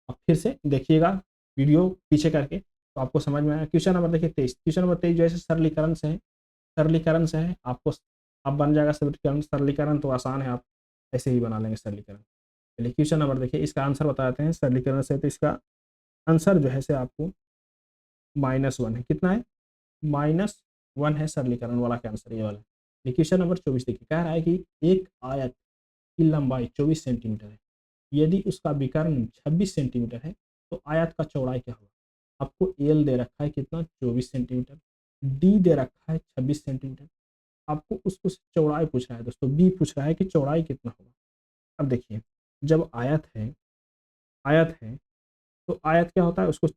अब फिर से देखिएगा वीडियो पीछे करके तो आपको समझ में आया। क्वेश्चन नंबर देखिए 23, क्वेश्चन नंबर 23 जो है सरलीकरण से है, सरलीकरण से है, आपको अब बन जाएगा सरलीकरण, सरलीकरण तो आसान है, आप ऐसे ही बना लेंगे सरलीकरण। चलिए क्वेश्चन नंबर देखिए, इसका आंसर बताते हैं सरलीकरण से, तो इसका आंसर जो है से आपको -1 है, कितना है, -1 है सरलीकरण वाला का आंसर, ये वाला। क्वेश्चन नंबर 24 देखिए, कह रहा है कि एक आयत की लंबाई 24 सेंटीमीटर है, यदि उसका विकर्ण 26 सेंटीमीटर है तो आयत का चौड़ाई क्या होगा। आपको एल दे रखा है कितना, 24 सेंटीमीटर, डी दे रखा है 26 सेंटीमीटर, आपको उसको चौड़ाई पूछ रहा है दोस्तों, बी पूछ रहा है कि चौड़ाई कितना होगा। अब देखिए जब आयत है, आयत है तो आयत क्या होता है, उसको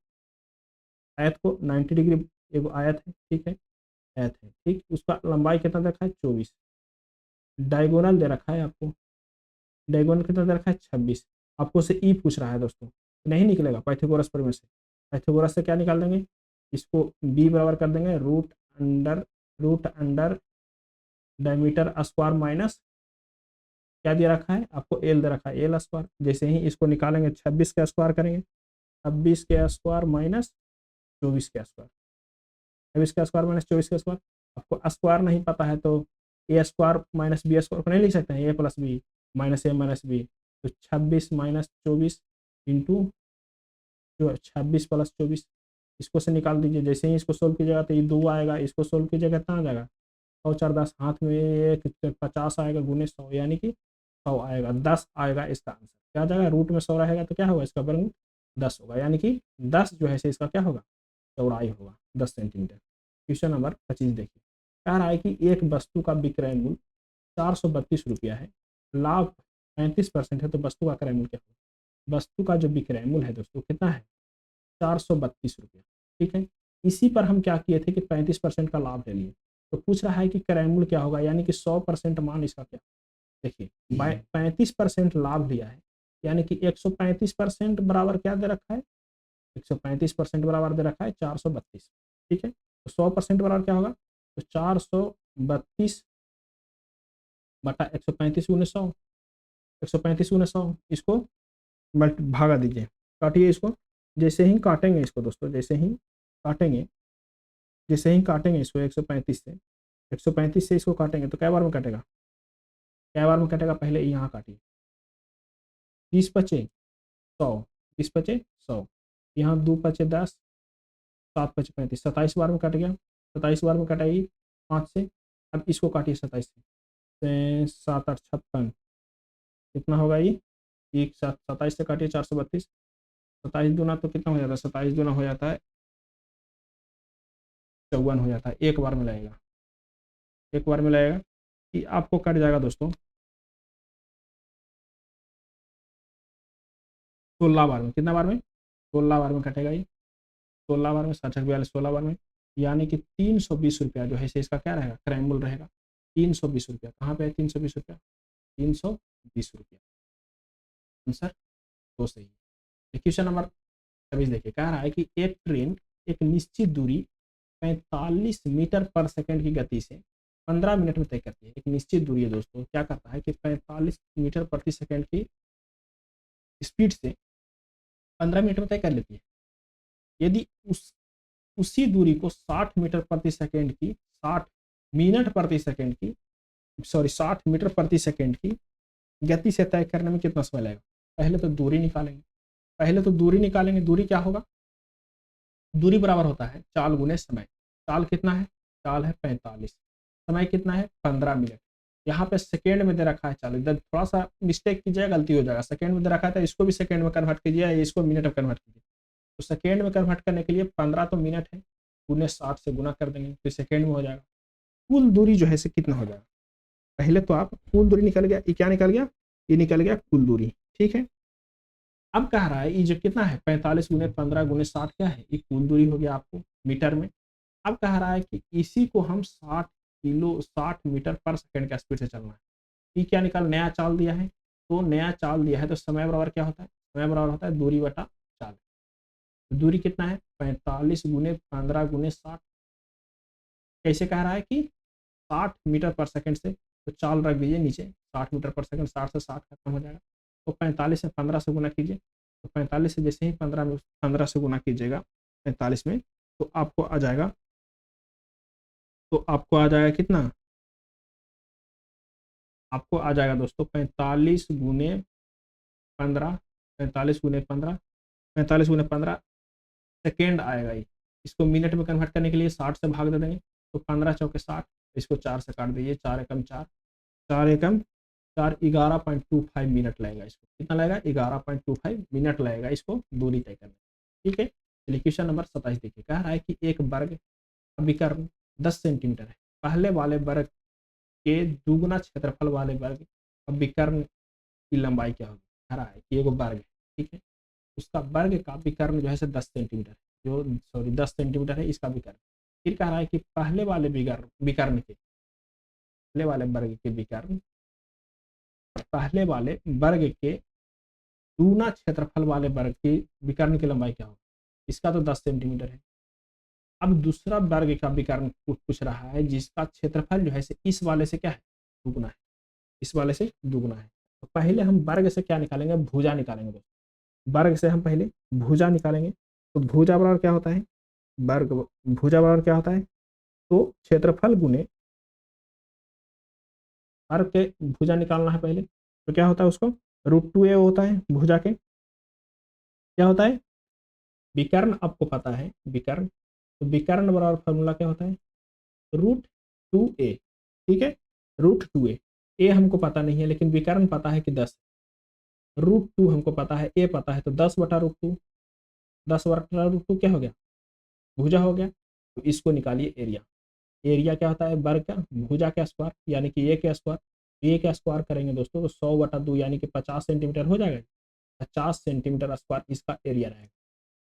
आयत को 90 डिग्री, एक आयत है, ठीक है, आयत है, ठीक, उसका लंबाई कितना दे रखा है, 24, डायगोनल दे रखा है आपको, डायगोनल कितना दे रखा है, 26, आपको से ई पूछ रहा है दोस्तों, नहीं निकलेगा पाइथागोरस प्रमेय से, पाइथागोरस से क्या निकाल देंगे, इसको बी बराबर कर देंगे root under diameter square minus क्या दिया रखा है आपको, एल दे रखा है, एल स्क्वायर। जैसे ही इसको निकालेंगे 26 का स्क्वायर करेंगे, 26 के स्क्वायर माइनस 24 के स्क्वायर, 26 का स्क्वायर माइनस 24 का स्क्वायर। आपको स्क्वायर नहीं पता है तो ए स्क्वायर माइनस बी स्क्वायर को नहीं लिख सकते हैं, ए प्लस बी माइनस ए माइनस बी, तो 26 माइनस 24 इंटू 26 प्लस 24, इसको से निकाल दीजिए। जैसे ही इसको सोल्व कीजिएगा तो ये 2 आएगा, इसको सोल्व कीजिएगा कितना आ जाएगा, 100 4 10, हाथ में 1 50 आएगा गुने 100, यानी कि 100 आएगा, 10 आएगा इसका आंसर। क्या आ जाएगा, रूट में 100 रहेगा तो क्या होगा, इसका वर्गमूल 10 होगा, यानी कि 10 जो है इसका क्या होगा, चौड़ाई होगा 10 सेंटीमीटर। क्वेश्चन नंबर 25 देखिए, कह रहा है कि एक वस्तु का विक्रय मूल्य 432 रुपया है, लाभ 35% है, तो वस्तु का क्रय मूल्य क्या होगा। वस्तु का जो विक्रय मूल्य है दोस्तों कितना है, 432 रुपया। ठीक है, इसी पर हम क्या किए थे कि 35% का लाभ ले लिए, तो पूछ रहा है कि क्रय मूल्य क्या होगा, यानी कि 100% मान इसका क्या। देखिए 35% लाभ लिया है, यानी कि 135% बराबर क्या दे रखा है, 135% बराबर दे रखा है 432। ठीक है, तो 100% बराबर क्या होगा, तो 432 बटा 135 गुने 100, 135 गुने 100, इसको भागा दीजिए, काटिए इसको। जैसे ही काटेंगे इसको दोस्तों, जैसे ही काटेंगे इसको 135 से, 135 से इसको काटेंगे तो कै बार में कटेगा, कै बार में कटेगा, पहले यहाँ काटिए, 30 बचे 100, 30 बचे 100, यहाँ 2 बचे 10, 7 बचे 35, 27 बार में कट गया, 27 बार में कटाइए 5 से। अब इसको काटिए 27 से, 7 8 56, कितना होगा ये, एक साथ 27 से काटिए 432, 27 दूना तो कितना हो जाता है, 27 दूना हो जाता है 54 हो जाता है, एक बार में लगेगा, एक बार में लगेगा कि आपको कट जाएगा दोस्तों 16 बार में, कितना बार में, 16 बार में कटेगा ये, 16 बार में 60 42 16 बार में, यानी कि 320 रुपया जो है इसका क्या रहेगा, क्रय मूल्य रहेगा 320 रुपया। कहाँ पे है 320 रुपया, 320 रुपया, आंसर तो सही है। क्वेश्चन नंबर 26 देखिए, कह रहा है कि एक ट्रेन एक निश्चित दूरी 45 मीटर पर सेकंड की गति से 15 मिनट में तय करती है। एक निश्चित दूरी है दोस्तों, क्या करता है कि 45 मीटर प्रति सेकंड की स्पीड से 15 मिनट में तय कर लेती है। यदि उसी दूरी को 60 मीटर प्रति सेकंड की 60 मिनट प्रति सेकंड की 60 मीटर प्रति सेकंड की गति से तय करने में कितना समय लगेगा। पहले तो दूरी निकालेंगे, दूरी क्या होगा, दूरी बराबर होता है चाल गुने समय। चाल कितना है, चाल है 45, समय कितना है 15 मिनट। यहाँ पे सेकेंड में दे रखा है चाल, इधर थोड़ा सा मिस्टेक कीजिएगा गलती हो जाएगा, सेकेंड में दे रखा था, इसको भी सेकेंड में कन्वर्ट कीजिए, इसको मिनट में कन्वर्ट कीजिए। तो सेकेंड में कन्वर्ट करने के लिए 15 तो मिनट है, गुने 60 से गुना कर देंगे फिर सेकेंड में हो जाएगा। कुल दूरी जो है से कितना हो जाएगा, पहले तो आप कुल दूरी निकल गया, ये क्या निकल गया, ये निकल गया कुल दूरी। ठीक है, अब कह रहा है ये जो कितना है 45 गुने 15 गुने 60 क्या है, ये कुल दूरी हो गया आपको मीटर में। अब कह रहा है कि इसी को हम 60 मीटर पर सेकंड का स्पीड से चलना है। ये क्या निकाल, नया चाल दिया है, तो नया चाल दिया है तो समय बराबर क्या होता है, समय बराबर होता है दूरी बटा चाल। तो दूरी कितना है 45 गुने 15 गुने 60, कैसे कह रहा है कि 60 मीटर पर सेकंड से, तो चाल रख दीजिए नीचे 60 मीटर पर सेकंड, 60 से 60 खत्म हो जाएगा, तो 45 से 15 से गुना कीजिए, तो 45 से जैसे ही 15 से गुना कीजिएगा 45 में, तो आपको आ जाएगा, कितना, आपको आ जाएगा दोस्तों 45 गुने 15, 45 गुने 15, 45 गुने 15 सेकेंड आएगा ये। इसको मिनट में कन्वर्ट करने के लिए 60 से भाग दे देंगे, तो 15 चौके 60, इसको 4 से काट दीजिए, 4 एकम 4, 4 एकम 4, 11.25 मिनट लगेगा। इसको कितना लगेगा, 11.25 मिनट लगेगा इसको दूरी तय करने। ठीक है, चलिए क्वेश्चन नंबर 27 देखिए, कह रहा है कि एक वर्ग विकर्ण 10 सेंटीमीटर है, पहले वाले वर्ग के दुगुना क्षेत्रफल वाले वर्ग विकर्ण की लंबाई क्या होगी। कह रहा है कि एक वर्ग है, ठीक है, उसका वर्ग का विकर्ण जो है 10 सेंटीमीटर, जो 10 सेंटीमीटर है इसका विकर्ण। फिर कह रहा है कि पहले वाले विकर्ण के, पहले वाले वर्ग के विकर्ण, पहले वाले वर्ग के दूना क्षेत्रफल वाले वर्ग की विकर्ण की लंबाई क्या होगी। इसका तो 10 सेंटीमीटर है। अब दूसरा वर्ग का विकर्ण पूछ रहा है जिसका क्षेत्रफल जो है इस वाले से क्या है, दुगुना है, इस वाले से दुगुना है। तो पहले हम वर्ग से क्या निकालेंगे, भुजा निकालेंगे दोस्तों। वर्ग से हम पहले भुजा निकालेंगे, तो भुजा बराबर क्या होता है, वर्ग भुजा बराबर क्या होता है, तो क्षेत्रफल गुने वर्ग के भुजा निकालना है पहले, तो क्या होता है उसको √2a होता है भुजा के, क्या होता है विकर्ण आपको पता है विकर्ण, तो विकर्ण बराबर फॉर्मूला क्या होता है √2a। ठीक है, √2a, ए हमको पता नहीं है लेकिन विकर्ण पता है कि 10, √2 हमको पता है, ए पता है, तो 10/√2, 10/√2 क्या हो गया, भुजा हो गया। तो इसको निकालिए एरिया। एरिया क्या होता है, वर्ग का भुजा का स्क्वायर यानी कि ए के स्क्वायर। ए का स्क्वायर करेंगे दोस्तों तो 100/2 यानी कि 50 सेंटीमीटर हो जाएगा। 50 सेंटीमीटर स्क्वायर इसका एरिया रहेगा।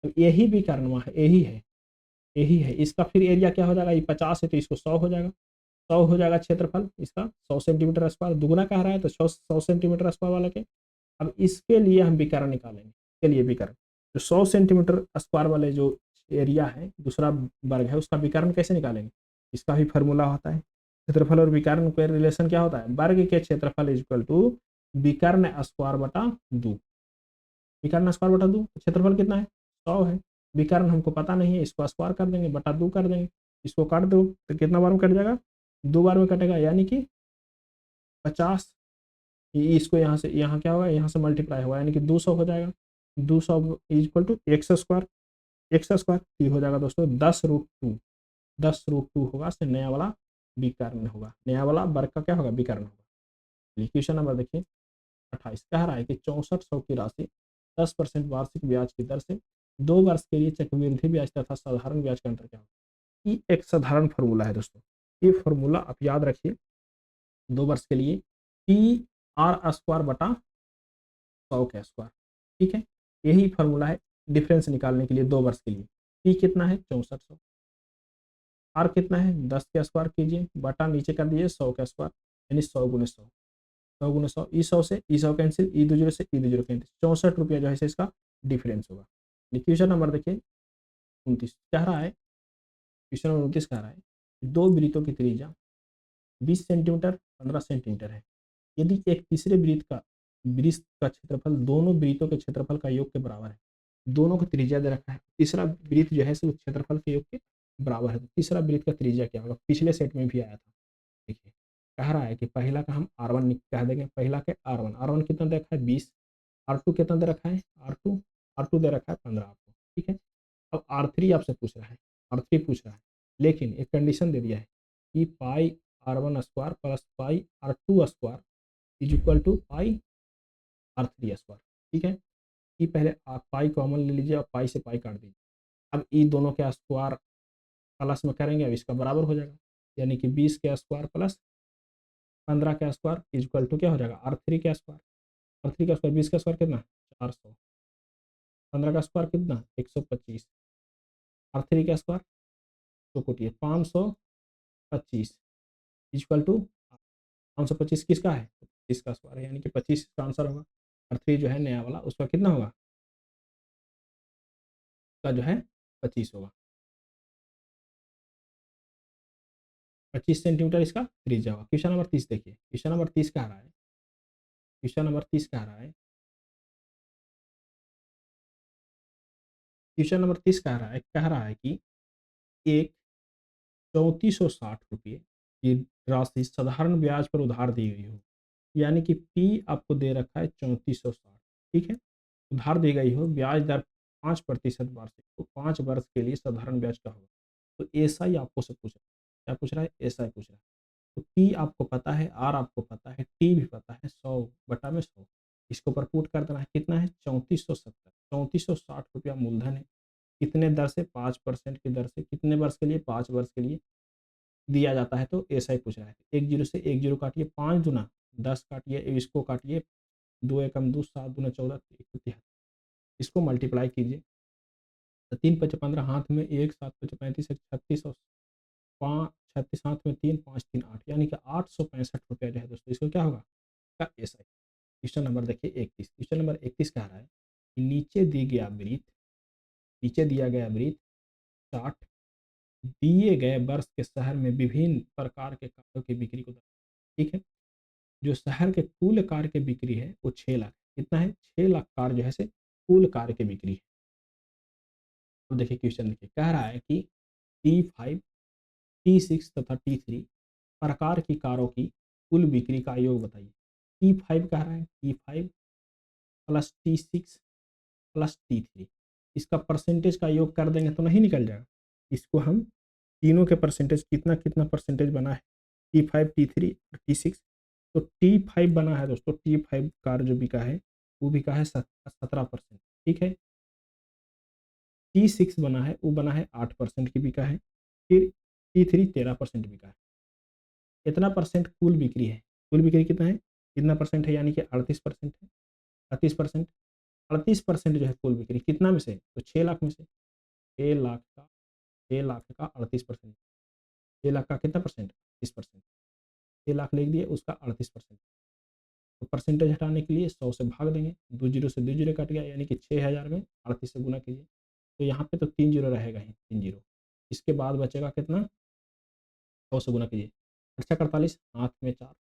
तो यही भी करना है, यही है, यही है इसका। फिर एरिया क्या हो जाएगा, ये 50 है तो इसको 100 हो जाएगा, 100 हो जाएगा क्षेत्रफल इसका 100 सेंटीमीटर स्क्वायर। दुगुना कह रहा है तो 100 सेंटीमीटर स्क्वायर वाला के। अब इसके लिए हम विकर्ण निकालेंगे, इसके लिए विकर्ण तो 100 सेंटीमीटर स्क्वायर वाले जो एरिया है, दूसरा वर्ग है, उसका विकर्ण कैसे निकालेंगे। इसका भी फॉर्मूला होता है, क्षेत्रफल और विकर्ण का रिलेशन क्या होता है, वर्ग के क्षेत्रफल इज इक्वल टू विकर्ण स्क्वायर बटा 2। विकर्ण स्क्वायर बटा 2, क्षेत्रफल कितना है 100 है, विकर्ण हमको पता नहीं है, इसको स्क्वायर कर देंगे बटा 2 कर देंगे। इसको काट दो तो कितना बार में कट जाएगा, 2 बार में कटेगा यानी कि 50। इसको यहाँ से यहाँ क्या होगा, यहाँ से मल्टीप्लाई होगा यानी कि 200 हो जाएगा। 200 is equal to x square, x square ये हो जाएगा दोस्तों 10√2। 10√2 होगा से नया वाला विकर्ण होगा, नया वाला वर्ग का क्या होगा, विकर्ण होगा। क्वेश्चन नंबर देखिए 28 कह रहा है कि 6400 की राशि 10% वार्षिक ब्याज की दर से 2 वर्ष के लिए चक्रवृद्धि ब्याज तथा साधारण ब्याज का अंतर क्या होगा। ये एक साधारण फॉर्मूला है दोस्तों, ये फॉर्मूला आप याद रखिए 2 वर्ष के लिए TR² बटा 100 का स्क्वायर, ठीक है। यही फॉर्मूला है डिफरेंस निकालने के लिए 2 वर्ष के लिए। टी कितना है 6400, आर कितना है 10 का स्क्वायर कीजिए बटा नीचे कर दीजिए 100 का स्क्वायर यानी 100 × 100, 100 × 100 ई 100 कैंसिल, ई 2 0 से ई 2 0 कैंसिल, 64 रुपया जो है इसका डिफरेंस होगा। क्वेश्चन नंबर देखिए 29 कह रहा है, क्वेश्चन नंबर 29 कह रहा है दो वृत्तों की त्रिज्या 20 सेंटीमीटर 15 सेंटीमीटर है। यदि एक तीसरे वृत्त का क्षेत्रफल दोनों वृत्तों के क्षेत्रफल का योग के बराबर है, दोनों को त्रिज्या दे रखा है, तीसरा वृत्त जो है क्षेत्रफल के योग के बराबर है, तो तीसरा वृत्त का त्रिज्या क्या होगा, पिछले सेट में भी आया था। देखिए कह रहा है कि पहला का हम R1 कह देंगे, पहला के R1 कितना दे रखा है 20, R2 कितना दे रखा है R2 दे रखा है 15 आपको, ठीक है। अब R3 आपसे पूछ रहा है, R3 पूछ रहा है, लेकिन एक कंडीशन दे दिया है कि pi R1² plus pi R2² is equal to pi R3², ठीक है। ये पहले आप पाई कॉमन ले लीजिए और पाई से पाई काट दीजिए। अब ये दोनों के स्क्वायर प्लस में करेंगे, अब इसका बराबर हो जाएगा यानी कि 20 के स्क्वायर प्लस 15 का स्क्वायर इज इक्वल टू क्या हो जाएगा R3 का स्क्वायर। R3 का स्क्वायर 20 का स्क्वायर कितना 400, 15 का स्क्वायर कितना 125, R3 का स्क्वायर तो कोटिए 525 इक्वल टू 525 किसका है 25 का स्क्वायर यानी कि 25 का आंसर होगा। R3 जो है नया वाला उसका कितना होगा, उसका जो है 25 होगा, 25 सेंटीमीटर इसका त्रिज्या होगा। क्वेश्चन नंबर 30 देखिए, क्वेश्चन नंबर 30 कह रहा है, क्वेश्चन नंबर 30 कह रहा है, क्वेश्चन नंबर 30 कह रहा है कि एक 3460 रुपये की राशि साधारण ब्याज पर उधार दी गई हो, यानी कि पी आपको दे रखा है 3460, ठीक है। उधार दी गई हो, ब्याज दर 5% वार्षिक, तो 5 वर्ष के लिए साधारण ब्याज का होगा। तो ऐसा ही आपको सब पूछ रहा है, क्या पूछ रहा है, ऐसा ही पूछ रहा है। तो पी आपको पता है, आर आपको पता है, टी भी पता है, 100/100 इसको ऊपर पुट कर देना है, कितना है 3470, 3460 रुपया मूलधन है। कितने दर से 5% की दर से, कितने वर्ष के लिए 5 वर्ष के लिए दिया जाता है, तो ऐसा ही पूछ रहा है। 1 0 से 1 0 काटिए, 5 दूना 10 काटिए, इसको काटिए 2 एकम 2, 7 दूना 14, 173, इसको मल्टीप्लाई कीजिए तो 3 5 15 हाथ में 1, 7 5 35, 36 और 5 36 हाथ में 3, 5 3 8 यानी कि 865 रुपया जो है दोस्तों इसको क्या होगा का ऐसा। क्वेश्चन नंबर देखिए 31, क्वेश्चन नंबर 31 कह रहा है कि नीचे दिया गया वृत्त चार्ट दिए गए वर्ष के शहर में विभिन्न प्रकार के कारों की बिक्री को ठीक है। जो शहर के कुल कार की बिक्री है वो 6 लाख, कितना है 6 लाख कार जो है से कुल कार की बिक्री है। तो देखिए क्वेश्चन देखिए कह रहा है कि T5 T6 तथा T3 प्रकार की कारों की कुल बिक्री का योग बताइए। T5 कह रहा है T5 plus T6 plus T3, इसका परसेंटेज का योग कर देंगे तो नहीं निकल जाएगा। इसको हम तीनों के परसेंटेज कितना कितना परसेंटेज बना है T5 T3 और T6, तो T5 बना है दोस्तों, T5 कार जो बिका है वो बिका है 17%, ठीक है। T6 बना है, वो बना है 8% की बिका है। फिर T3 13% बिका है। कितना परसेंट कुल बिक्री है? कुल बिक्री कितना है? कितना परसेंट है? यानी कि 38% है, 38%। 38% जो है कुल बिक्री कितना में से? तो 6 लाख में से। 6 लाख का 38%। 6 लाख का कितना परसेंट? 30%। 6 लाख लिख दिए, उसका 38%। तो परसेंटेज हटाने के लिए 100 से भाग देंगे, 2 जीरो से 2 जीरो कट गया, यानी कि 6000 में 38 से गुना कीजिए। तो यहाँ पे तो 3 जीरो रहेगा ही, 3 जीरो। इसके बाद बचेगा कितना? 100 से गुना कीजिए। अच्छा 48 हाथ में 4,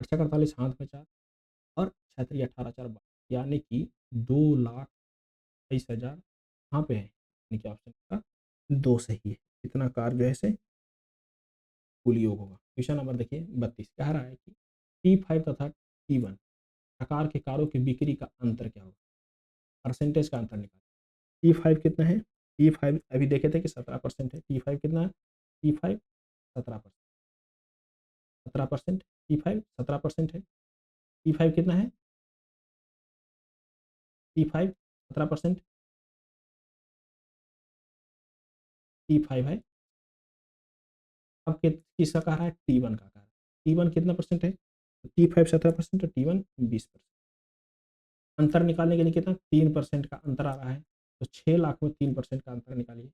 अच्छा 48 हाथ में 4 और 6 18 4 यानी कि 2,22,000 कहाँ पे है? यानी कि ऑप्शन का 2 सही है। कितना कार जो है से कुल योग होगा। क्वेश्चन नंबर देखिए 32 कह रहा है कि T5 तथा T1 प्रकार के कारों की बिक्री का अंतर क्या होगा? परसेंटेज का अंतर निकालें। T5 कितना है? T5 अभी देखे थे कि 17% है। T5 कितना है? T5 17%। 17% T5 17% है। T5 कितना है? T5 17%। T5 है। अब किसका कह रहा है? T1 का कह रहा है। T1 कितना परसेंट है? T5 17% और T1 20%। अंतर निकालने के लिए कितना? 3% का अंतर आ रहा है। तो 6 लाख में 3% का अंतर निकालिए।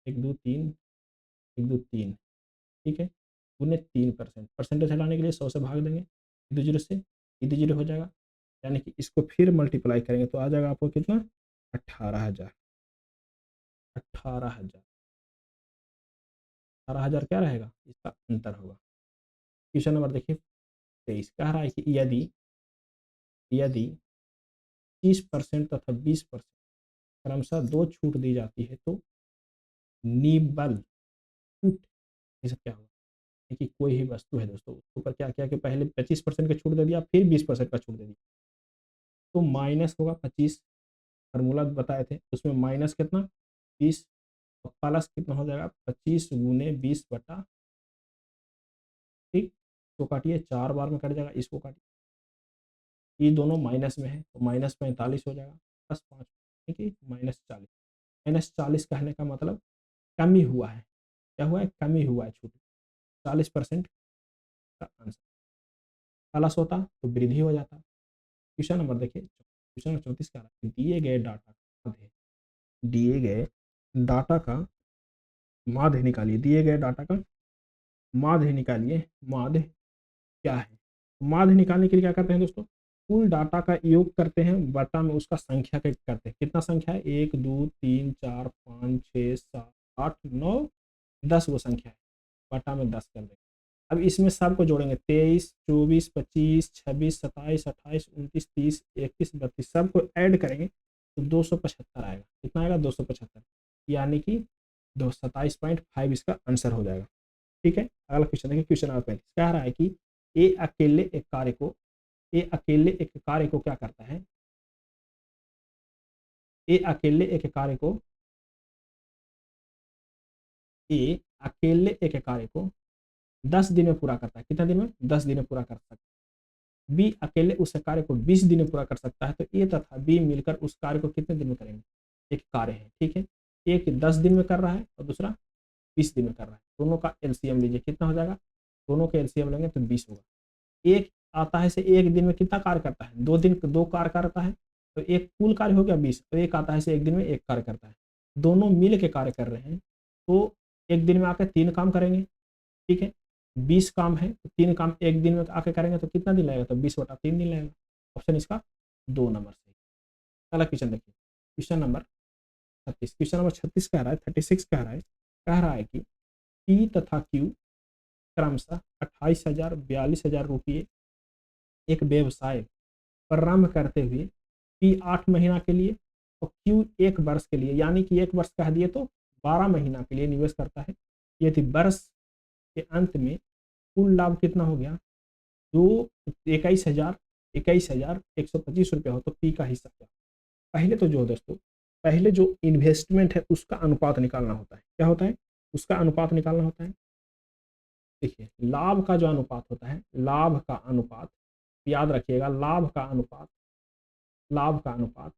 1 2 3, 1 2 3, ठीक है। गुने 3%। परसेंटेज हटाने के लिए 100 से भाग देंगे, इधर जीरो से इधर जीरो हो जाएगा, यानी कि इसको फिर मल्टीप्लाई करेंगे तो आ जाएगा आपको कितना? 18,000। 18,000। 18,000 क्या रहेगा? इसका अंतर होगा। क्वेश्चन नंबर देखिए 23 कह रहा है कि यदि यदि 30% तथा 20% क्रमशः दो छूट दी जाती है तो निबल छूट ये सब क्या होगा? कि कोई भी वस्तु है दोस्तों, उसके ऊपर क्या किया कि पहले 25% का छूट दे दिया, फिर 20% का छूट दे दिया, तो माइनस होगा 25। फार्मूला बताए थे उसमें माइनस कितना? 20 और प्लस कितना हो जाएगा? 25 गुने 20 बटा, ठीक। तो काटिए 4 बार में कट जाएगा, इसको काटिए, ये दोनों माइनस में है तो माइनस 45 हो जाएगा, प्लस 5, ठीक है, -40। -40 कहने का मतलब कमी हुआ है। क्या हुआ है? कमी हुआ है छूट। 40% का आंसर। प्लस होता तो वृद्धि हो जाता। क्वेश्चन नंबर देखिए, क्वेश्चन नंबर 34 का दिए गए डाटा का माध्य निकालिए। दिए गए डाटा का माध्य निकालिए। माध्य क्या है? माध्य निकालने के लिए क्या करते हैं दोस्तों? कुल डाटा का योग करते हैं, बटा में उसका संख्या का करते हैं। कितना संख्या है? 1 2 3 4 5 6 7 8 9 10 वो संख्या है, बटा में 10 कर देंगे। अब इसमें सबको जोड़ेंगे, 23 24 25 26 27 28 29 30 31 32 सबको ऐड करेंगे तो 275 आएगा। कितना आएगा? 275, यानी कि 227.5 इसका आंसर हो जाएगा, ठीक है। अगला क्वेश्चन देखिए, क्वेश्चन नंबर 35 कह रहा है कि ए अकेले एक कार्य को ए अकेले एक कार्य को क्या करता है? ए अकेले एक कार्य को ए अकेले एक कार्य को 10 दिन में पूरा करता है। कितना दिन में? 10 दिन में पूरा कर सकता है। बी अकेले उस कार्य को 20 दिन में पूरा कर सकता है, तो ए तथा बी मिलकर उस कार्य को कितने दिन में करेंगे? एक कार्य है, ठीक है। एक 10 दिन में कर रहा है और दूसरा 20 दिन में कर रहा है। दोनों का एलसीएम लीजिए, कितना हो जाएगा? दोनों का एलसीएम लेंगे तो 20 होगा। एक आता है से एक दिन में कितना कार्य करता है? 2 दिन 2 कार्य करता है, तो एक कुल कार्य हो गया 20। तो एक आता है से एक दिन में एक कार्य करता है, दोनों मिल के कार्य कर रहे हैं, तो एक दिन में आकर 3 काम करेंगे, ठीक है। 20 काम है तो 3 काम एक दिन में आके करेंगे तो कितना दिन लगेगा? तो 20/3 दिन लगेगा। ऑप्शन इसका 2 नंबर से। अगला क्वेश्चन देखिए, क्वेश्चन नंबर 36। क्वेश्चन नंबर 36 कह रहा है, 36 कह रहा है कि पी तथा क्यू क्रमशः 28,000 42,000 रुपये एक व्यवसाय प्रारंभ करते हुए पी 8 महीना के लिए और क्यू 1 वर्ष के लिए, यानी कि 1 वर्ष कह दिए तो 12 महीना के लिए निवेश करता है। यदि वर्ष के अंत में कुल लाभ कितना हो गया? जो 21,125 रुपया हो तो पी का हिस्सा क्या? पहले तो जो दोस्तों, पहले जो इन्वेस्टमेंट है उसका अनुपात निकालना होता है। क्या होता है? उसका अनुपात निकालना होता है। देखिए लाभ का जो अनुपात होता है, लाभ का अनुपात, याद रखिएगा, लाभ का अनुपात लाभ का अनुपात,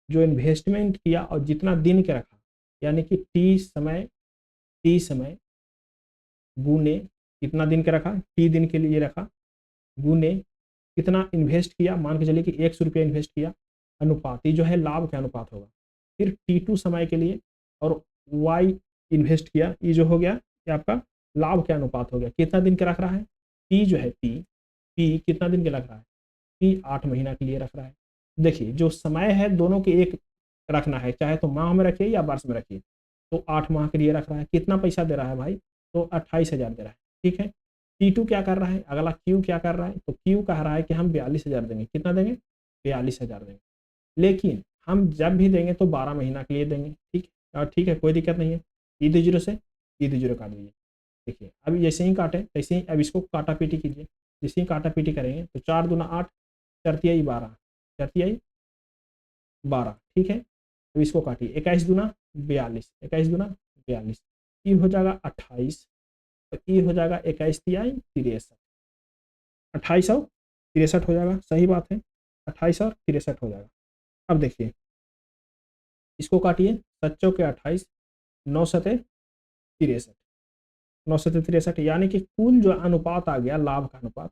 जो इन्वेस्टमेंट किया और जितना दिन के रखा, यानी कि टी समय गुने कितना दिन के रखा, टी दिन के लिए रखा, गुने कितना इन्वेस्ट किया, मान के चलिए कि 100 रुपया इन्वेस्ट किया, अनुपात, ये जो है लाभ का अनुपात होगा। फिर T2 समय के लिए और Y इन्वेस्ट किया, ये जो हो गया ये आपका लाभ के अनुपात हो गया। कितना दिन के रख रहा है, P जो है P कितना दिन के रख रहा है, P 8 महीना के लिए रख रहा है। देखिए जो समय है दोनों के एक रखना है, चाहे तो माह में रखिए या वर्ष में रखिए, तो 8 माह के लिए रख रहा है। कितना पैसा दे रहा है भाई, तो 28,000 दे रहा है, ठीक है। T2 क्या कर रहा है, अगला Q क्या कर रहा है, तो Q कह रहा है कि हम 42,000 देंगे। कितना देंगे, 42,000 देंगे, लेकिन हम जब भी देंगे तो 12 महीना के लिए देंगे, ठीक है। और ठीक है, कोई दिक्कत नहीं है। ईद जीरो से ईद जीरो काट दीजिए। देखिए अभी जैसे ही काटे तैसे ही अब इसको काटा पीटी कीजिए। जैसे ही काटा पीटी करेंगे तो 4 दूना 8, चरतियाई 12, चरतियाई 12, ठीक है। तो इसको काटिए, 21 दूना 42, 21 दूना 42, ये हो जाएगा 28, तो ये हो जाएगा 21 तिहाई 63, 2863 हो जाएगा, सही बात है, 2863 हो जाएगा। अब देखिए इसको काटिए, 7 चौके 28, 9 सते 63, 9 सते 63, यानी कि कुल जो अनुपात आ गया लाभ का अनुपात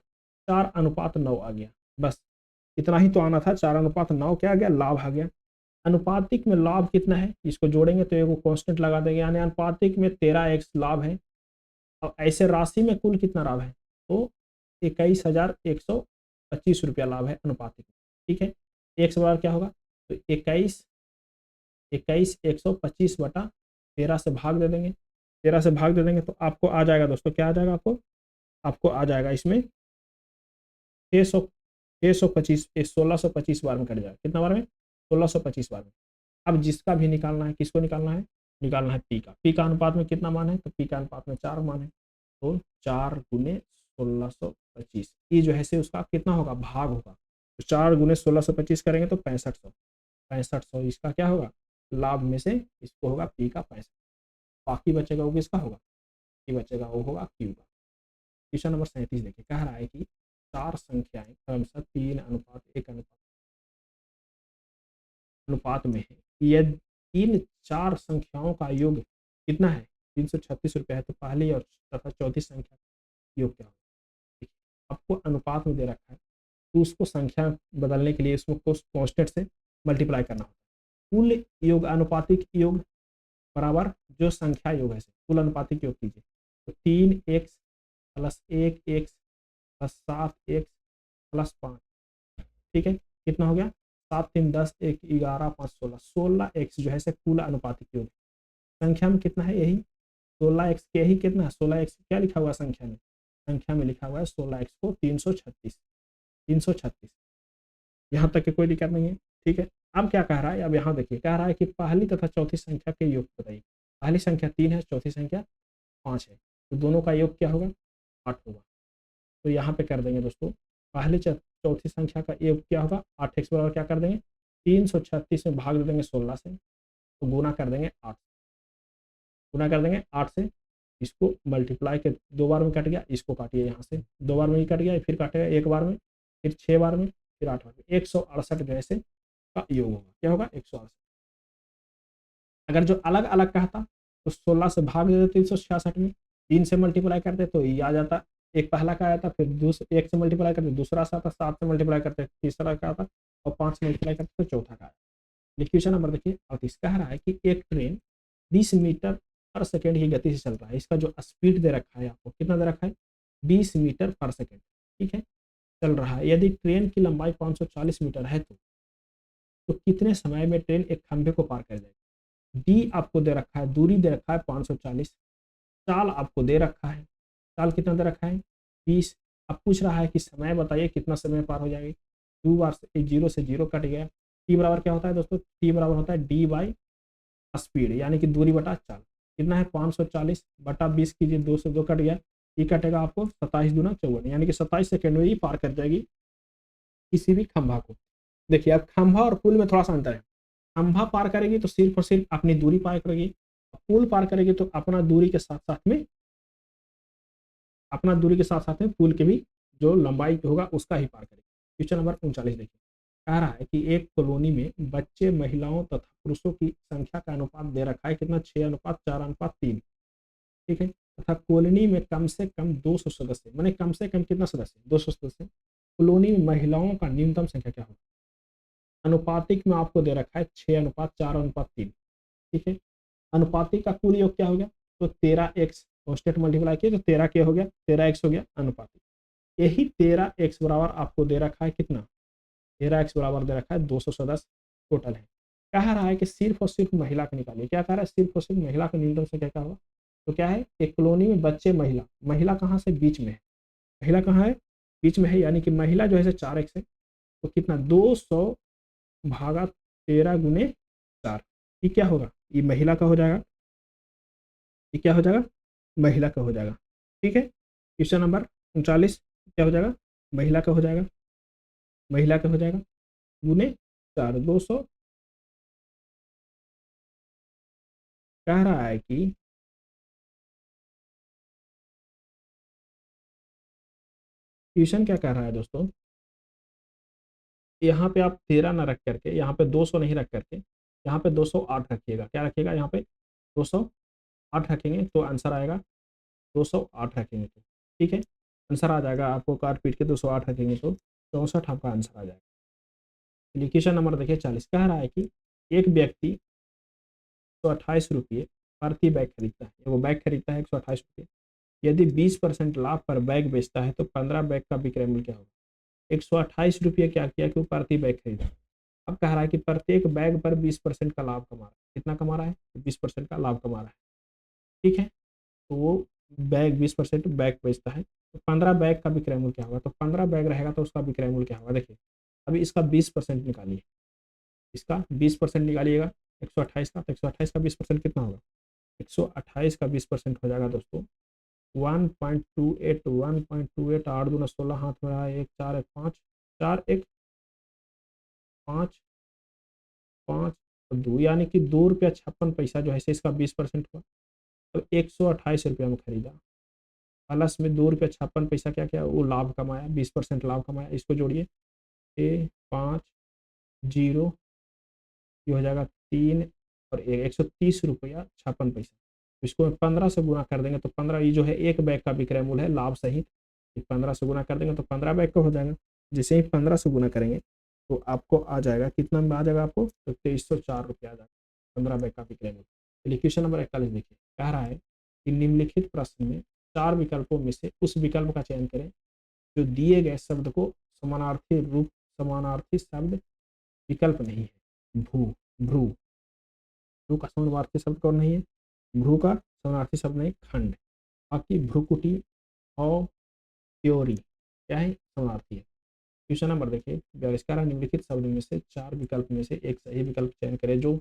4:9 आ गया। बस इतना ही तो आना था, 4:9 क्या आ गया, लाभ आ गया। अनुपातिक में लाभ कितना है, इसको जोड़ेंगे तो एक कांस्टेंट लगा देंगे, यानी अनुपातिक में 13x लाभ है। और ऐसे राशि में कुल कितना लाभ है, तो 21,125 रुपया लाभ है अनुपातिक, ठीक है। एक्स बराबर क्या होगा, तो 21,125 बटा 13 से भाग दे देंगे, 13 से भाग दे देंगे तो आपको आ जाएगा दोस्तों, क्या आ जाएगा आपको आ जाएगा इसमें 625, 1625 बार में कट जाएगा। कितना बार में, 1625 बार में। अब जिसका भी निकालना है, किसको निकालना है, निकालना है पी का अनुपात में कितना मान है, तो पी का अनुपात में 4 मान है, तो 4 गुने 1625, ये जो है से उसका कितना होगा, भाग होगा। तो 4 गुने 1625 करेंगे तो 6500, 6500 इसका क्या होगा, लाभ में से इसको होगा पी का 65, बाकी बचेगा वो किसका होगा, ये बचेगा वो होगा क्यू का। क्वेश्चन नंबर 37 देखिए, कह रहा है कि 4 संख्याएं क्रमशः 3:1 अनुपात में है, यदि इन 4 संख्याओं का योग कितना है, 336 रुपया है, तो पहली और तथा चौथी संख्या योग क्या होगा। आपको अनुपात में दे रखा है तो उसको संख्या बदलने के लिए इसको कांस्टेंट से मल्टीप्लाई करना होता है। कुल योग अनुपातिक योग बराबर जो संख्या योग है कुल अनुपातिक योग कीजिए, तो 3x plus 1x plus 7x plus 5, ठीक है। कितना हो गया, 7 3 10 1 11 5 16, 16x जो है से कुल अनुपातिक योग। संख्या में कितना है, यही 16x के ही कितना है, 16x क्या लिखा हुआ है संख्या में, संख्या में लिखा हुआ है 16x को 336, 336, यहाँ तक की कोई दिक्कत नहीं है, ठीक है। अब क्या कह रहा है, अब यहाँ देखिए कह रहा है कि पहली तथा चौथी संख्या के योग बताइए। पहली संख्या 3 है, चौथी संख्या 5 है, तो दोनों का योग क्या होगा, 8 होगा। तो यहाँ पे कर देंगे दोस्तों, पहली चौथी संख्या का योग क्या होगा, 8x बराबर क्या कर देंगे, 336 में भाग दे देंगे 16 से, तो गुना कर देंगे 8, गुना कर देंगे 8 से, इसको मल्टीप्लाई के 2 बार में कट गया, इसको काटिए यहाँ से 2 बार में ही कट गया, फिर काटेगा 1 बार में, फिर 6 बार में, फिर 8 बार में, 168 जो है का योग होगा, क्या होगा 168। अगर जो अलग अलग कहता तो 16 से भाग देते 366 में, 3 से मल्टीप्लाई करते तो ये आ जाता, एक पहला का आया था, फिर दूसरा 1 से मल्टीप्लाई करते दूसरा सा आता, 7 से मल्टीप्लाई करते तीसरा का आता, और 5 से मल्टीप्लाई करते तो चौथा का आया। क्वेश्चन नंबर देखिए 38 कह रहा है कि एक ट्रेन 20 मीटर पर सेकेंड की गति से चल रहा है, इसका जो स्पीड दे रखा है आपको, कितना दे रखा है, 20 मीटर पर सेकेंड, ठीक है, चल रहा है। यदि ट्रेन की लंबाई 540 मीटर है तो कितने समय में ट्रेन एक खंभे को पार कर जाएगी। डी आपको दे रखा है, दूरी दे रखा है 540, चाल आपको दे रखा है, चाल कितना दे रखा है 20, अब पूछ रहा है कि समय बताइए कितना समय पार हो जाएगी। 2 बार से 0 से 0 कट गया, टी बराबर क्या होता है दोस्तों, टी बराबर होता है डी बाई स्पीड, यानी कि दूरी बटा चाल, कितना है 540 बटा 20 कीजिए, 2 से 2 कट गया, ये कटेगा आपको 27 दूना 54, यानी कि 27 सेकेंड में ही पार कर जाएगी किसी भी खंभा को। देखिए अब खंभा और पुल में थोड़ा सा अंतर है, खंभा पार करेगी तो सिर्फ और सिर्फ अपनी दूरी पार करेगी, पुल पार करेगी तो अपना दूरी के साथ साथ में, अपना दूरी के साथ साथ में पुल के भी जो लंबाई होगा उसका ही पार करेगी। क्वेश्चन नंबर 39 देखिए, कह रहा है कि एक कॉलोनी में बच्चे, महिलाओं तथा पुरुषों की संख्या का अनुपात दे रखा है कितना, 6:4:3। ठीक है। तथा कॉलोनी में कम से कम 200 सदस्य, माने कम से कम कितना सदस्य, 200 सदस्य। कॉलोनी में महिलाओं का न्यूनतम संख्या क्या होगा। अनुपातिक में आपको दे रखा है 6:4:3। ठीक है। अनुपातिक का कुल योग क्या हो गया, तो 13x, कॉन्स्टेंट मल्टीप्लाई किया तो 13 क्या हो गया, 13x हो गया अनुपातिक। यही 13x बराबर आपको दे रखा है कितना, 13x बराबर दे रखा है 200 सदस्य टोटल है। कह रहा है कि सिर्फ और सिर्फ महिला का निकालिए। क्या कह रहा है, सिर्फ और सिर्फ महिला का न्यूनतम संख्या क्या होगा। तो क्या है, एक कॉलोनी में बच्चे, महिला, महिला कहाँ से, बीच में है, महिला कहाँ है, बीच में है, यानी कि महिला जो है 4x है, तो कितना 200 भागा 13 गुने 4, ये क्या होगा, ये महिला का हो जाएगा, ये क्या हो जाएगा, महिला का हो जाएगा। ठीक है। क्वेश्चन नंबर 39 क्या हो जाएगा, महिला का हो जाएगा, महिला का हो जाएगा गुने 4, 200। कह रहा है कि क्वेश्चन क्या कह रहा है दोस्तों, यहाँ पे आप 13 ना रख करके, यहाँ पे 200 नहीं रख करके, यहाँ पे 208 रखिएगा। क्या रखिएगा, यहाँ पे 208 रखेंगे तो आंसर आएगा 208 रखेंगे तो। ठीक है, आंसर आ जाएगा, आपको काट पीट के 208 रखेंगे तो 64 आपका आंसर आ जाएगा। चलिए क्वेश्चन नंबर देखिए 40। कह रहा है कि एक व्यक्ति 128 रुपये प्रति बैग खरीदता है, वो बैग खरीदता है 128 रुपये। यदि 20% लाभ पर बैग बेचता है तो 15 बैग का विक्रय मूल्य क्या होगा। 128 रुपये क्या किया कि वो प्रति बैग खरीदा। अब कह रहा है कि प्रत्येक बैग पर 20% का लाभ कमा रहा है। कितना कमा रहा है, 20% का लाभ कमा रहा है। ठीक है, तो वो बैग 20% बैग बेचता है, तो 15 बैग का विक्रय मूल्य क्या होगा। तो 15 बैग रहेगा तो उसका विक्रय मूल्य क्या होगा। देखिए अभी इसका 20% निकालिए, इसका 20% निकालिएगा 128 का, तो 128 का 20% कितना होगा, 128 का 20% हो जाएगा दोस्तों 1.28, 1.28, 8 दूना 16, हाथ में रहा 1, 4 1 5, 4 1 5, 5 और 2, यानी कि 2 रुपया 56 पैसा जो है इसका 20% हुआ, तो 128 रुपया में खरीदा, प्लस में 2 रुपया 56 पैसा क्या क्या वो लाभ कमाया, 20% लाभ कमाया। इसको जोड़िए, 5 0, ये हो जाएगा 3 और 130 रुपया 56 पैसा। इसको 15 से गुना कर देंगे तो 15, ये जो है एक बैग का विक्रय मूल्य है लाभ सहित, 15 से गुना कर देंगे तो 15 बैग का हो जाएगा। जैसे ही 15 से गुना करेंगे तो आपको आ जाएगा, कितना में आ जाएगा आपको, तो 2304 रुपया आ जाएगा 15 बैग का विक्रय मूल्य। चलिए क्वेश्चन नंबर 41 देखिए। कह रहा है कि निम्नलिखित प्रश्न में 4 विकल्पों में से उस विकल्प का चयन करें जो दिए गए शब्द को समानार्थी रूप, समानार्थी शब्द विकल्प नहीं है। भू, भ्रू, भ्रू का समानार्थी शब्द कौन नहीं है, भ्रू का समानार्थी शब्द नहीं, खंड। बाकी भ्रुकुटी और त्योरी क्या है, समानार्थी है। क्वेश्चन नंबर देखिए 42। निम्नलिखित शब्द में से 4 विकल्प में से एक सही विकल्प चयन करें जो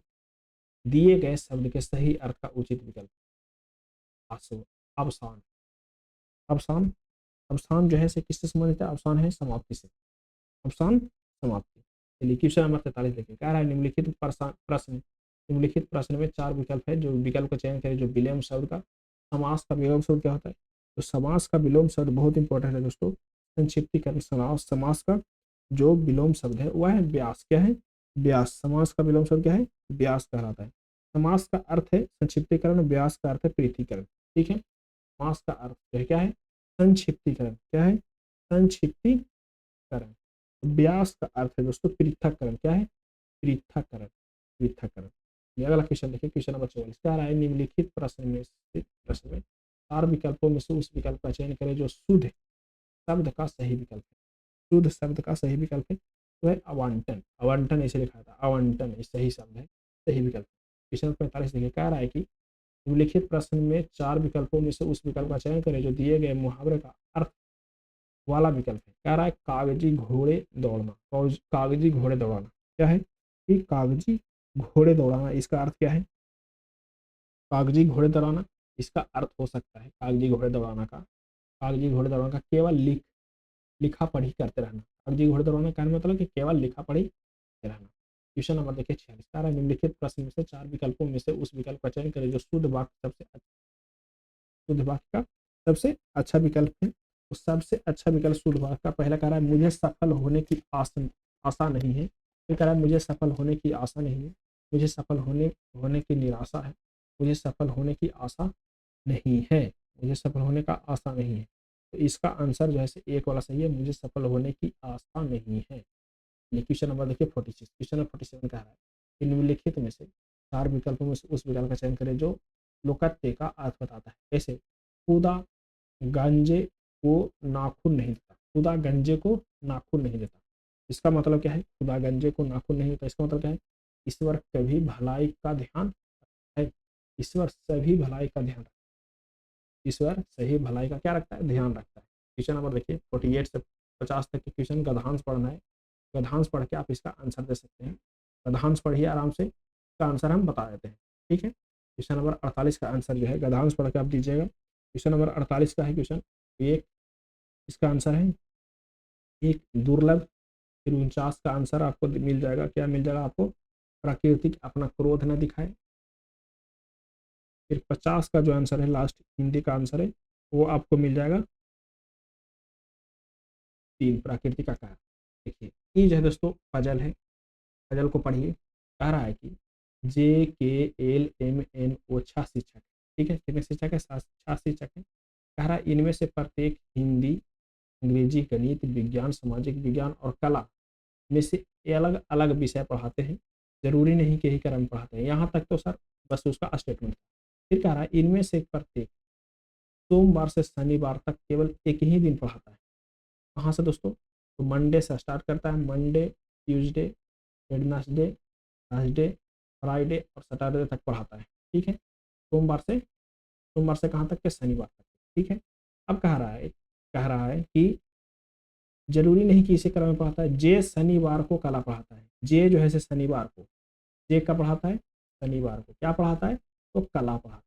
दिए गए शब्द के सही अर्थ का उचित विकल्प। आसो, अवसान, अवसान, अवसान जो है से किससे संबंधित है, अवसान है समाप्ति से, अवसान समाप्ति। चलिए क्वेश्चन नंबर 43 देखिए। कह रहा है निम्नलिखित प्रश्न, निम्नलिखित प्रश्न में 4 विकल्प है जो विकल्प का चयन करें जो विलोम शब्द का, समास का विलोम शब्द क्या होता है, तो समास का विलोम शब्द बहुत इंपॉर्टेंट है दोस्तों। संक्षिप्तीकरण, समास का जो विलोम शब्द है वह है व्यास। क्या है, व्यास। समास का विलोम शब्द क्या है, व्यास कहलाता है। समास का अर्थ है संक्षिप्तीकरण, व्यास का अर्थ है पृथकीकरण। ठीक है, समास का अर्थ जो है क्या है, संक्षिप्तीकरण। क्या है, संक्षिप्तीकरण। व्यास का अर्थ है दोस्तों पृथक्करण। क्या है, पृथक्करण, पृथक्करण। अगला क्वेश्चन देखिए, क्वेश्चन नंबर 44। क्या रहा है निम्नलिखित प्रश्न में 4 विकल्पों में से उस विकल्प का चयन करें जो शुद्ध शब्द का सही विकल्प है। शुद्ध शब्द का सही विकल्प है तो है आवंटन, आवंटन ऐसे लिखा था, आवंटन सही शब्द है, सही विकल्प। क्वेश्चन 45 देखिए। कह रहा है कि निम्नलिखित प्रश्न में 4 विकल्पों में से उस विकल्प का चयन करें जो दिए गए मुहावरे का अर्थ वाला विकल्प है। कह रहा है कागजी घोड़े दौड़ना, कागजी घोड़े दौड़ाना। क्या है कि कागजी घोड़े दौड़ाना, इसका अर्थ क्या है, कागजी घोड़े दौड़ाना, इसका अर्थ हो सकता है कागजी घोड़े दौड़ाना का, कागजी घोड़े दौड़ाना का केवल लिखा पढ़ी करते रहना। कागजी घोड़े दौड़ाना का मतलब कि केवल लिखा पढ़ी करते रहना। क्वेश्चन नंबर देखिए 46। कह रहा है निम्नलिखित प्रश्न में से 4 विकल्पों में से उस विकल्प का चयन करें जो शुद्ध वाक्य सबसे शुद्ध वाक्य का सबसे अच्छा विकल्प है। तो सबसे अच्छा विकल्प शुद्ध वाक्य का पहला कह रहा है मुझे सफल होने की आशा नहीं है। फिर कह रहा है मुझे सफल होने की आशा नहीं है, मुझे सफल होने होने की निराशा है, मुझे सफल होने की आशा नहीं है, मुझे सफल होने का आशा नहीं है। तो इसका आंसर जो है एक वाला सही है, मुझे सफल होने की आशा नहीं है। क्वेश्चन नंबर देखिए 46, क्वेश्चन नंबर 47 कह रहा है निम्नलिखित में से 4 विकल्पों में से उस विकल्प का चयन करें जो लोकत्व का अर्थ बताता है। कैसे? खुदा गांजे को नाखून नहीं देता, खुदा गंजे को नाखून नहीं देता। इसका मतलब क्या है? खुदा गंजे को नाखून नहीं देता, इसका मतलब क्या है? ईश्वर कभी भलाई का ध्यान है, ईश्वर सभी भलाई का ध्यान रखता है, ईश्वर सही भलाई का क्या रखता है? ध्यान रखता है। क्वेश्चन नंबर देखिए 48 से 50 तक के क्वेश्चन गधांश पढ़ना है, गधांश पढ़ के आप इसका आंसर दे सकते हैं। गधांश पढ़िए आराम से, इसका आंसर हम बता देते हैं। ठीक है, क्वेश्चन नंबर 48 का आंसर जो है गधांश पढ़ के आप दीजिएगा। क्वेश्चन नंबर 48 का है क्वेश्चन एक, इसका आंसर है एक दुर्लभ। फिर 49 का आंसर आपको मिल जाएगा, क्या मिल जाएगा आपको? प्राकृतिक अपना क्रोध न दिखाए। फिर 50 का जो आंसर है लास्ट हिंदी का आंसर है वो आपको मिल जाएगा 3 प्राकृतिक आकार। देखिए ये जो है दोस्तों पजल है, पजल को पढ़िए। कह रहा है कि JKLMNO 6 शिक्षक, ठीक है, कितने शिक्षक है? 6 शिक्षक है। कह रहा है इनमें से प्रत्येक हिंदी, अंग्रेजी, गणित, विज्ञान, सामाजिक विज्ञान और कला में से अलग अलग विषय पढ़ाते हैं, जरूरी नहीं कि यही क्रम पढ़ाते हैं। यहाँ तक तो सर बस उसका स्टेटमेंट था। फिर कह रहा है इनमें से प्रत्येक सोमवार से शनिवार तक केवल एक ही दिन पढ़ाता है। कहाँ से दोस्तों? तो मंडे से स्टार्ट करता है, Monday, Tuesday, Wednesday, Thursday, Friday और सैटरडे तक पढ़ाता है। ठीक है, सोमवार से कहाँ तक के? शनिवार तक। ठीक है, अब कह रहा है कि जरूरी नहीं कि इसी क्रम में पढ़ाता है। जे शनिवार को कला पढ़ाता है, जे जो है से शनिवार को, जे का पढ़ाता है शनिवार को, क्या पढ़ाता है? तो कला पढ़ाता है,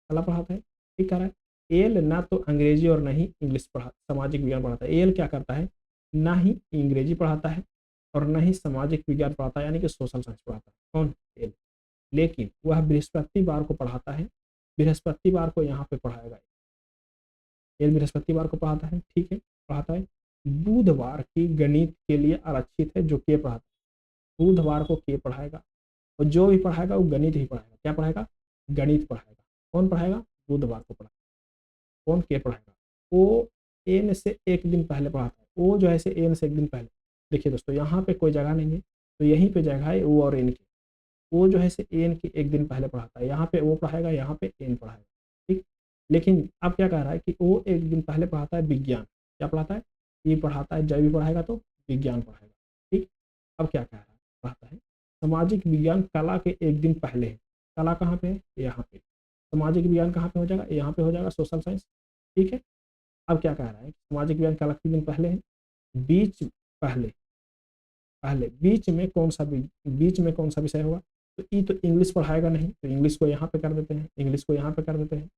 कला पढ़ाता है। ठीक कह रहा है एल ना तो अंग्रेजी और ना ही इंग्लिश पढ़ा, सामाजिक विज्ञान पढ़ाता है। एल क्या करता है? ना ही अंग्रेजी पढ़ाता है और ना ही सामाजिक विज्ञान पढ़ाता है, यानी कि सोशल साइंस पढ़ाता है। कौन? एल। लेकिन वह बृहस्पतिवार को पढ़ाता है, बृहस्पतिवार को यहाँ पे पढ़ाएगा। एल बृहस्पतिवार को पढ़ाता है, ठीक है, पढ़ाता है। बुधवार की गणित के लिए आरक्षित है जो के पढ़ाता है, बुधवार को के पढ़ाएगा और जो भी पढ़ाएगा वो गणित ही पढ़ाएगा। क्या पढ़ाएगा? गणित पढ़ाएगा। कौन पढ़ाएगा? बुधवार को पढ़ाएगा। कौन? के पढ़ाएगा। वो एन से एक दिन पहले पढ़ाता है, वो जो है से एन से एक दिन पहले। देखिए दोस्तों यहाँ पे कोई जगह नहीं है तो यहीं पे जगह है वो और एन की। वो जो है से एन की एक दिन पहले पढ़ाता है, यहाँ पे वो पढ़ाएगा, यहाँ पे एन पढ़ाएगा। ठीक, लेकिन अब क्या कह रहा है कि वो एक दिन पहले पढ़ाता है विज्ञान। क्या पढ़ाता है? ये पढ़ाता है, जब भी पढ़ाएगा तो विज्ञान पढ़ाएगा। ठीक, अब क्या कह रहा है? पढ़ाता है सामाजिक विज्ञान कला के एक दिन पहले है। कला कहाँ पे है? यहाँ पे। सामाजिक विज्ञान कहाँ पे हो जाएगा? यहाँ पे हो जाएगा सोशल साइंस। ठीक है, अब क्या कह रहा है? सामाजिक विज्ञान कला के दिन पहले है, बीच पहले, पहले बीच में कौन सा विषय होगा? तो ई तो इंग्लिश पढ़ाएगा नहीं, तो इंग्लिश को यहाँ पे कर देते हैं, इंग्लिश को यहाँ पे कर देते हैं।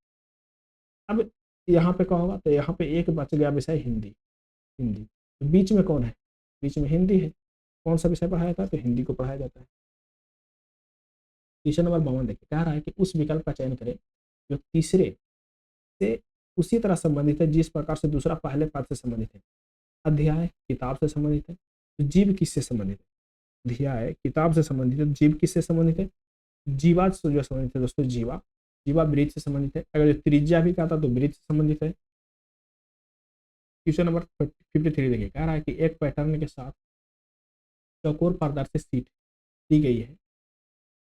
अब यहाँ पे क्या होगा? तो यहाँ पे एक बच गया विषय हिंदी, हिंदी। तो बीच में कौन है? बीच में हिंदी है। कौन सा विषय पढ़ाया जाता है? तो हिंदी को पढ़ाया जाता है। क्वेश्चन नंबर 52 देखिए, कह रहा है कि उस विकल्प का चयन करें जो तीसरे से उसी तरह संबंधित है जिस प्रकार से दूसरा पहले पद से संबंधित है। अध्याय किताब से संबंधित है, तो जीव किससे संबंधित है? अध्याय किताब से संबंधित है, जीव किससे संबंधित है? जीवा से जो संबंधित है दोस्तों, जीवा, जीवा वृक्ष से संबंधित है। अगर त्रिज्या भी कहता तो वृक्ष से संबंधित है। क्वेश्चन नंबर 53 देखिए, कह रहा है कि एक पैटर्न के साथ चौकोर पारदर्शी शीट दी गई है,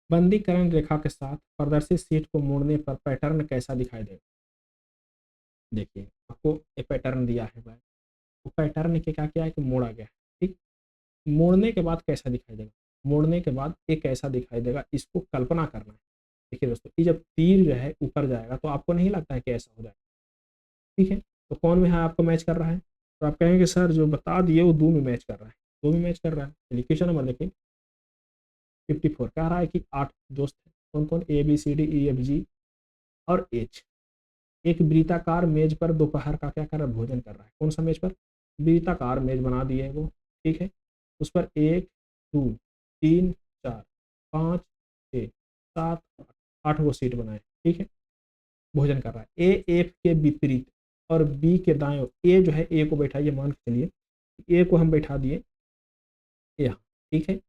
बंदीकरण रेखा के साथ पारदर्शी शीट को मोड़ने पर पैटर्न कैसा दिखाई देगा? देखिए आपको एक पैटर्न दिया है भाई, वो पैटर्न के क्या क्या है कि मोड़ा गया है। ठीक, मोड़ने के बाद कैसा दिखाई देगा? मोड़ने के बाद ये कैसा दिखाई देगा, इसको कल्पना करना है। देखिए दोस्तों ये जब तीर जो है ऊपर जाएगा तो आपको नहीं लगता है कि ऐसा हो जाएगा। ठीक है, तो कौन में है आपको मैच कर रहा है? तो आप कहेंगे सर जो बता दिए वो दो में मैच कर रहा है, दो में मैच कर रहा है। चलिए क्वेश्चन नंबर देखिए 54, कह रहा है कि 8 दोस्त हैं, कौन कौन? ABCDEFG और H। एक वृत्ताकार मेज पर दोपहर का क्या कर रहा है? भोजन कर रहा है। कौन सा मेज पर? वृत्ताकार मेज बना दिए है वो। ठीक है, उस पर 1 2 3 4 5 6 7 8 वो सीट बनाए। ठीक है, भोजन कर रहा है। AF के विपरीत और B के दाएं ओर, ए जो है ए को बैठाइए, मान के चलिए ए को हम बैठा दिए यहाँ, ठीक है।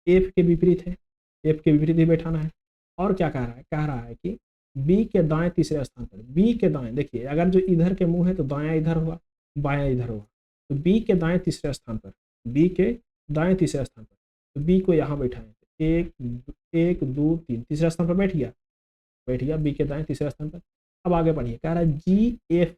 एफ के विपरीत है, एफ के विपरीत ही बैठाना है। और क्या कह रहा है कि बी के दाएं तीसरे स्थान पर, बी के दाएं देखिए, अगर जो इधर के मुंह है तो दायां इधर होगा, बायां इधर होगा, तो बी के दाएं तीसरे स्थान पर, बी के दाएं तीसरे स्थान पर, तो बी को यहाँ बैठाएं, एक एक दो तीन, तीसरे स्थान पर बैठ गया बी के दाएं तीसरे स्थान पर। अब आगे बढ़िए, कह रहा है जी एफ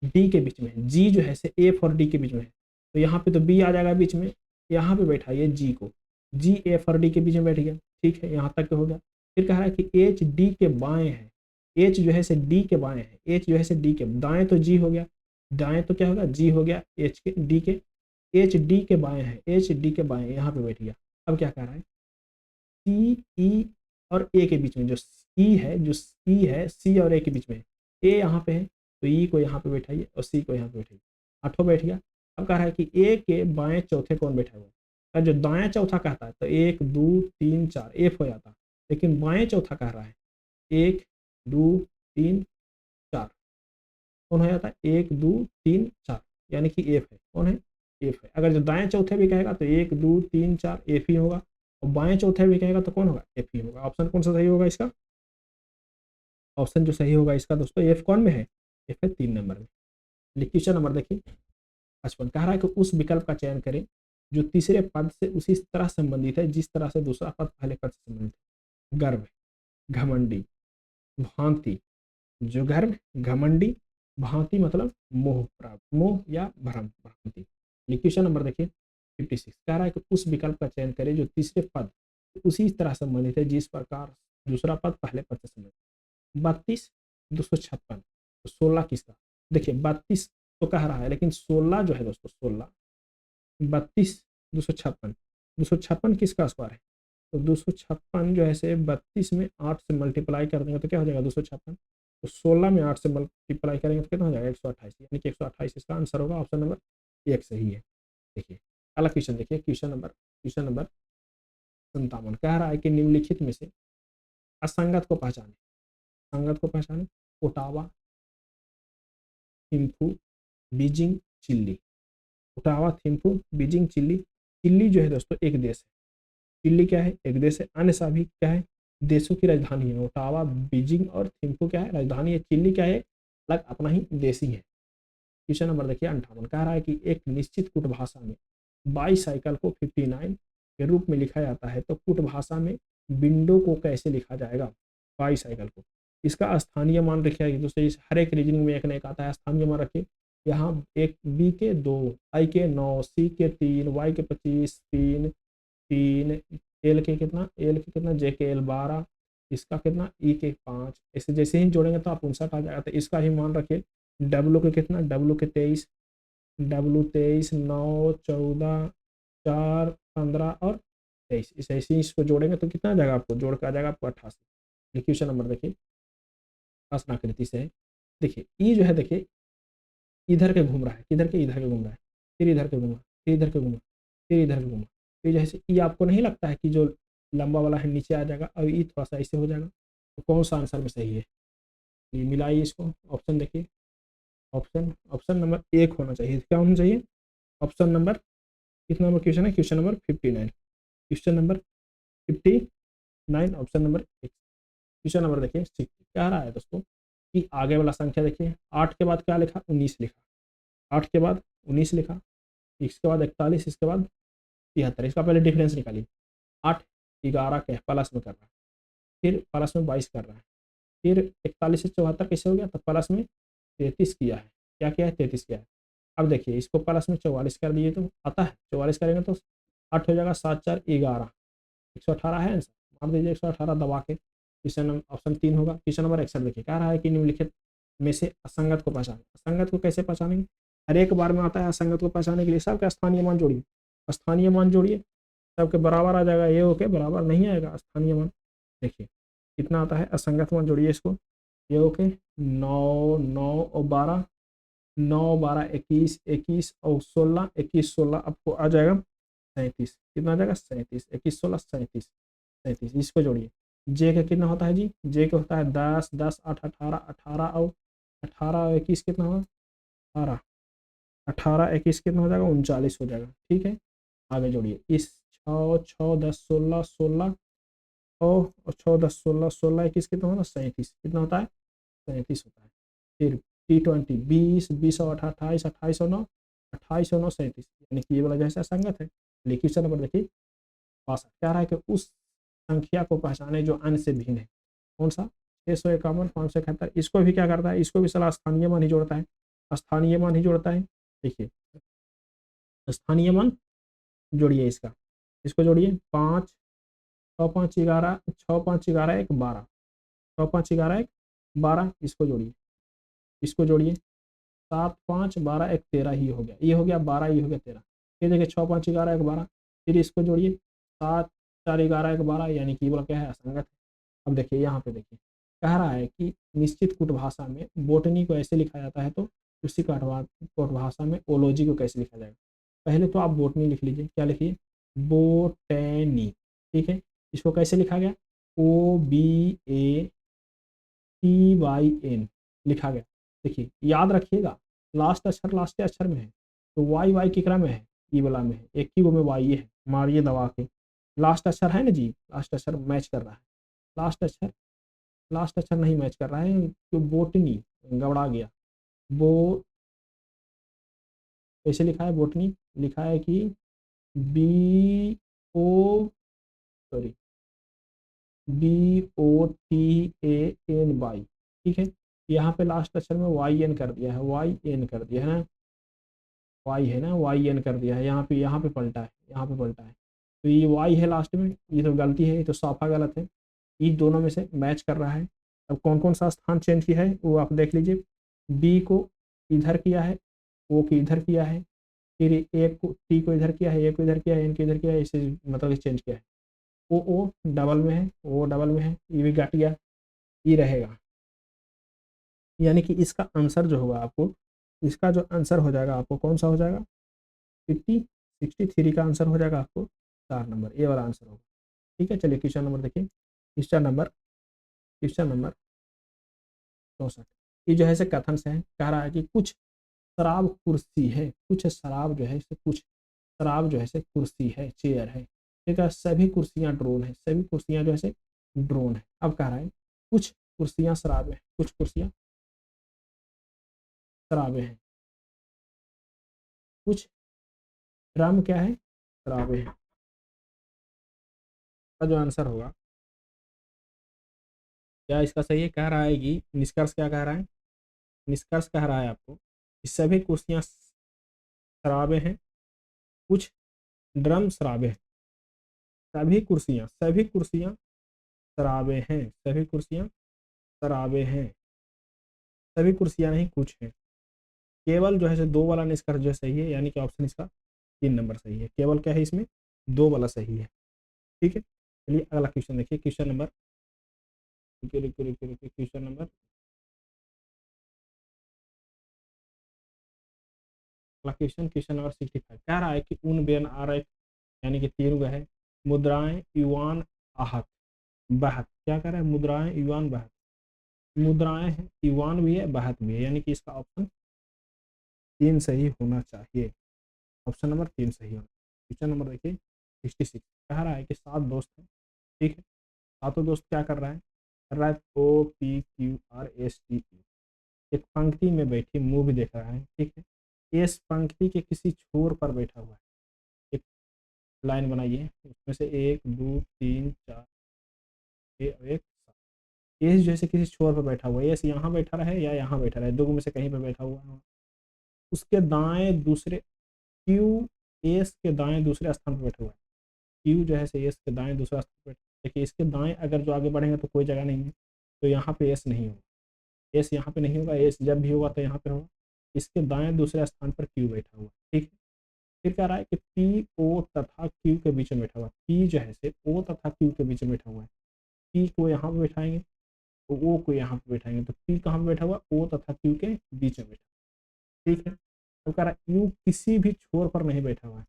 डी के बीच में है, जी जो है से एफ और डी के बीच में है, तो यहाँ पे तो बी आ जाएगा बीच में, यहाँ पे बैठाइए जी को, जी एफ और डी के बीच में बैठ गया, ठीक है, यहाँ तक हो गया। फिर कह रहा है कि एच डी के बाएं है, एच जो है से डी के बाएं है, एच जो है से डी के दाएं, तो जी हो गया, दाएं तो क्या होगा जी हो गया, एच के डी के, एच डी के बाएं है, एच डी के बाएं यहाँ पे बैठ गया। अब क्या कह रहा है, सी ई और ए के बीच में जो सी है, जो सी है सी और ए के बीच में, ए यहाँ पे है, तो ई को यहाँ पे बैठाइए और सी को यहाँ पे बैठाइए, आठों बैठ गया। अब कह रहा है कि ए के बाएं चौथे कौन बैठा हुआ है, और जो दाएं चौथा कहता है तो एक दो तीन चार एफ हो जाता, लेकिन बाएं चौथा कह रहा है एक दो तीन चार, कौन हो जाता है एक दो तीन चार, यानी कि एफ है, कौन है एफ है। अगर जो दाएं चौथे भी कहेगा तो एक दो तीन चार एफ ही होगा, और बाएं चौथे भी कहेगा तो कौन होगा एफ ही होगा। ऑप्शन कौन सा सही होगा इसका, ऑप्शन जो सही होगा इसका दोस्तों एफ कौन में है, एफ है 3 नंबर में। क्वेश्चन नंबर देखिए 55, कह रहा है कि उस विकल्प का चयन करें जो तीसरे पद से उसी तरह संबंधित है जिस तरह से दूसरा पद पहले पद से संबंधित है। गर्व, घमंडी, भांति, जो गर्व, घमंडी, भांति मतलब मोह, प्राप्त, मोह या भ्रम, भ्रांति। क्वेश्चन नंबर देखिए 56, कह रहा है कि उस विकल्प का चयन करें जो तीसरे पद उसी तरह संबंधित है जिस प्रकार दूसरा पद पहले पद से संबंधित। 32, 256, तो 16 किसका, देखिए 32 तो कह रहा है, लेकिन 16 जो है दोस्तों 16, 32, 256, 256 किसका स्क्वायर है, तो 256 जो है से 32 में 8 से मल्टीप्लाई कर देंगे तो क्या हो जाएगा 256, तो 16 में 8 से मल्टीप्लाई करेंगे तो कितना हो जाएगा 128, यानी कि 128 इसका आंसर होगा, ऑप्शन नंबर 1 सही है। देखिए अगला क्वेश्चन देखिए, क्वेश्चन नंबर 57, कह रहा है कि निम्नलिखित में से असंगत को पहचाने, संगत को पहचाने, Ottawa, Thimphu, Beijing, chilli. Ottawa, Thimphu, Beijing, chilli. Chilli जो है दोस्तों एक देश है, चिल्ली क्या है एक देश है, अन्य सभी क्या है देशों की राजधानी है। ओटावा, बीजिंग और थिम्फू क्या है राजधानी है, चिल्ली क्या है अलग अपना ही देशी है। क्वेश्चन नंबर देखिए 58, कह रहा है कि एक निश्चित कूट भाषा में बाईसाइकिल को 59 के रूप में लिखा जाता है, तो कूट भाषा में विंडो को कैसे लिखा जाएगा, बाईसाइकिल को। इसका स्थानीय मान रखिए दोस्तों, इस हर एक रीजनिंग में एक ना एक आता है, स्थानीय मान रखिए। यहाँ एक बी के 2, आई के 9, सी के 3, वाई के 25, 3 3, एल के कितना, जे के एल 12, इसका कितना ई के 5, ऐसे जैसे ही जोड़ेंगे तो आप 59 आ जाएगा। तो इसका ही मान रखिए, डब्लू के कितना, डब्लू के 23, डब्लू 23, 9, 14, 4, 15 और 23, इसे ऐसे ही इसको जोड़ेंगे तो कितना आ जाएगा, आपको जोड़ के आ जाएगा आपको 88। क्वेश्चन नंबर देखिए आकृति से, देखिए ई जो है देखिए इधर के घूम रहा है, किधर के इधर के घूम रहा है, फिर इधर के घूमा, फिर इधर के घूमा, फिर इधर के घूमा, फिर जैसे ई आपको नहीं लगता है कि जो लंबा वाला है नीचे आ जाएगा और ई थोड़ा सा ऐसे हो जाएगा, तो कौन सा आंसर में सही है, ये मिलाइए इसको। ऑप्शन देखिए, ऑप्शन नंबर 1 होना चाहिए, क्या होना चाहिए, ऑप्शन नंबर कितना नंबर क्वेश्चन है, question number 59, question number 59 option number 1। Question number देखिए 6, क्या रहा है दोस्तों कि आगे वाला संख्या देखिए, 8 के बाद क्या लिखा, 19 लिखा, 8 के बाद 19 लिखा, इसके बाद 41, इसके बाद 73, इसका पहले डिफरेंस निकालिए। 8 11 के प्लस में कर रहा है, फिर प्लस में 22 कर रहा है, फिर 41 से 74 कैसे हो गया, तो प्लस में 33 किया है, क्या किया है 33 किया है। अब देखिए इसको प्लस में 44 कर दिए तो आता है, 44 करेंगे तो 8 हो जाएगा, 7 4 11, 118 है आंसर, मार दीजिए 118 दबा के। क्वेश्चन ऑप्शन 3 होगा। क्वेश्चन नंबर 61 देखिए, कह रहा है कि निम्नलिखित में से असंगत को पहचाने, असंगत को कैसे पहचानेंगे, हर एक बार में आता है असंगत को पहचानने के लिए, सबका स्थानीय मान जोड़िए, स्थानीय मान जोड़िए, सबके बराबर आ जाएगा, ये ओके बराबर नहीं आएगा स्थानीय मान। देखिए कितना आता है असंगत मान जोड़िए इसको, ये ओके 9 9 और 12, 9 12 21, 21 और 16, 21 16 आपको आ जाएगा 37, कितना आ जाएगा 37, 21 16 37, 37, इसको जोड़िए। जे का कितना होता है जी, जे का होता है 10 10 8 18, 18 और 18 और 21 कितना होगा 18, 18 21 कितना हो जाएगा 39 हो जाएगा, ठीक है। आगे जोड़िए, इस 6 6 10 16 16 और 6 10 16 16 21 कितना होगा 37, कितना होता है 37 होता है। फिर T20 20 20 और 28 28 और 9 28 और 9 37, यानी कि ये वाला जैसा संगत है। लेकिन क्वेश्चन नंबर देखिए 62 कह रहा है कि उस संख्या को पहचाने जो अन्य से भिन्न है। कौन सा 651 571, इसको भी क्या करता है, इसको भी साला स्थानीय मान ही जोड़ता है, स्थानीय मान ही जोड़ता है। देखिए स्थानीय मान जोड़िए इसका, इसको जोड़िए 5 6 5 11 6 5 11 1 12 6 5 11 1 12, इसको जोड़िए, इसको जोड़िए 7 5 12 1 13 ही हो गया, ये हो गया 12, ये हो गया 13। फिर देखिए 6 5 11 1 12, फिर इसको जोड़िए 7 4 11 1 12, यानी कि बोला क्या है असंगत है। अब देखिए यहाँ पे देखिए कह रहा है कि निश्चित कूट भाषा में बोटनी को ऐसे लिखा जाता है, तो उसी कूट भाषा में ओलॉजी को कैसे लिखा जाएगा। पहले तो आप बोटनी लिख लीजिए, क्या लिखिए बोटेनी, ठीक है। इसको कैसे लिखा गया OBATYN लिखा गया। देखिए याद रखिएगा लास्ट अक्षर लास्ट अक्षर में है, तो वाई वाई किकरा में है, ई वाला में है, एक ही वो में वाई है, मारिए दबा के। लास्ट अक्षर है ना जी, लास्ट अक्षर मैच कर रहा है, लास्ट अक्षर नहीं मैच कर रहा है, तो बोटनी गबड़ा गया। बो कैसे लिखा है बोटनी, लिखा है कि BO सॉरी BOTANY, ठीक है। यहाँ पे लास्ट अक्षर में YN कर दिया है, YN कर दिया है ना, Y है ना, YN कर दिया है, यहाँ पे पलटा है, यहाँ पे पलटा है, तो ये Y है लास्ट में, ये तो गलती है, ये तो साफा गलत है। ये दोनों में से मैच कर रहा है। अब कौन कौन सा स्थान चेंज किया है वो आप देख लीजिए, B को इधर किया है, O को इधर किया है, फिर एक को T को इधर किया है, ए को इधर किया है, N को इधर किया है, इसे मतलब चेंज किया है। O डबल में है, O डबल में है, ये भी घट गया, ये रहेगा। यानी कि इसका आंसर जो होगा आपको, इसका जो आंसर हो जाएगा आपको कौन सा हो जाएगा 63 का आंसर हो जाएगा आपको 4 नंबर, ए वाला आंसर होगा। ठीक है, चलिए क्वेश्चन नंबर देखिए, क्वेश्चन नंबर 64। ये जो है से कथन से है, कह रहा है कि कुछ शराब कुर्सी है, कुछ शराब जो है से कुछ शराब जो है से कुर्सी है, चेयर है, ठीक है, सभी कुर्सियां ड्रोन है, सभी कुर्सियां जो है से ड्रोन है। अब कह रहा है कुछ कुर्सियां शराबें हैं, कुछ कुर्सियां शराबें हैं, कुछ ड्रम क्या है शराबें हैं, का जो आंसर होगा क्या इसका सही है। कह रहा है कि निष्कर्ष क्या कह रहा है, निष्कर्ष कह रहा है आपको कि सभी कुर्सियां शराबें हैं, कुछ ड्रम शराबें हैं, सभी कुर्सियां शराबें हैं, सभी कुर्सियां शराबें हैं, सभी कुर्सियां नहीं कुछ हैं। केवल जो है से 2 वाला निष्कर्ष जो सही है, यानी कि ऑप्शन इसका 3 नंबर सही है। केवल क्या है इसमें 2 वाला सही है। ठीक है, चलिए अगला क्वेश्चन देखिए, question number question number question number 65 कह रहा है कि उन बेन आरएफ यानी कि 3 गो है, मुद्राएं युवान आहत बहत, क्या कह रहा है मुद्राएं युवान बहत, मुद्राएं हैं युवान भी है बहत भी है, यानी कि इसका ऑप्शन 3 सही होना चाहिए, ऑप्शन नंबर 3 सही होना। क्वेश्चन नंबर देखिए 66 कह रहा है कि 7 दोस्त हैं, ठीक है, सातों दोस्त क्या कर रहा है, कर रहा है OPQRST, एक पंक्ति में बैठी मूवी देख रहा है, ठीक है, इस पंक्ति के किसी छोर पर बैठा हुआ है, एक लाइन बनाइए, उसमें से 1 2 3 4 6 1 7, एस जैसे किसी छोर पर बैठा हुआ है, एस यहाँ बैठा रहे या यहाँ बैठा रहे, दो में से कहीं पर बैठा हुआ है, उसके दाएं दूसरे क्यू एस के दाएं दूसरे स्थान पर बैठा हुआ है, क्यू जो है से एस के दाएं दूसरा स्थान पर, देखिए इसके दाएं अगर जो आगे बढ़ेंगे तो कोई जगह नहीं है, तो यहाँ पे एस नहीं होगा, एस यहाँ पे नहीं होगा, एस जब भी होगा तो यहाँ पे होगा, इसके दाएं दूसरे स्थान पर क्यू बैठा हुआ, ठीक है। फिर कह रहा है कि पी ओ तथा क्यू के बीच में बैठा हुआ, पी जो है से ओ तथा क्यू के बीच में बैठा हुआ है, पी को यहाँ पे बैठाएंगे तो ओ को यहाँ पे बैठाएंगे, तो पी कहाँ पे बैठा हुआ ओ तथा क्यू के बीच में बैठा, ठीक है। तो कह रहा है यू किसी भी छोर पर नहीं बैठा हुआ है,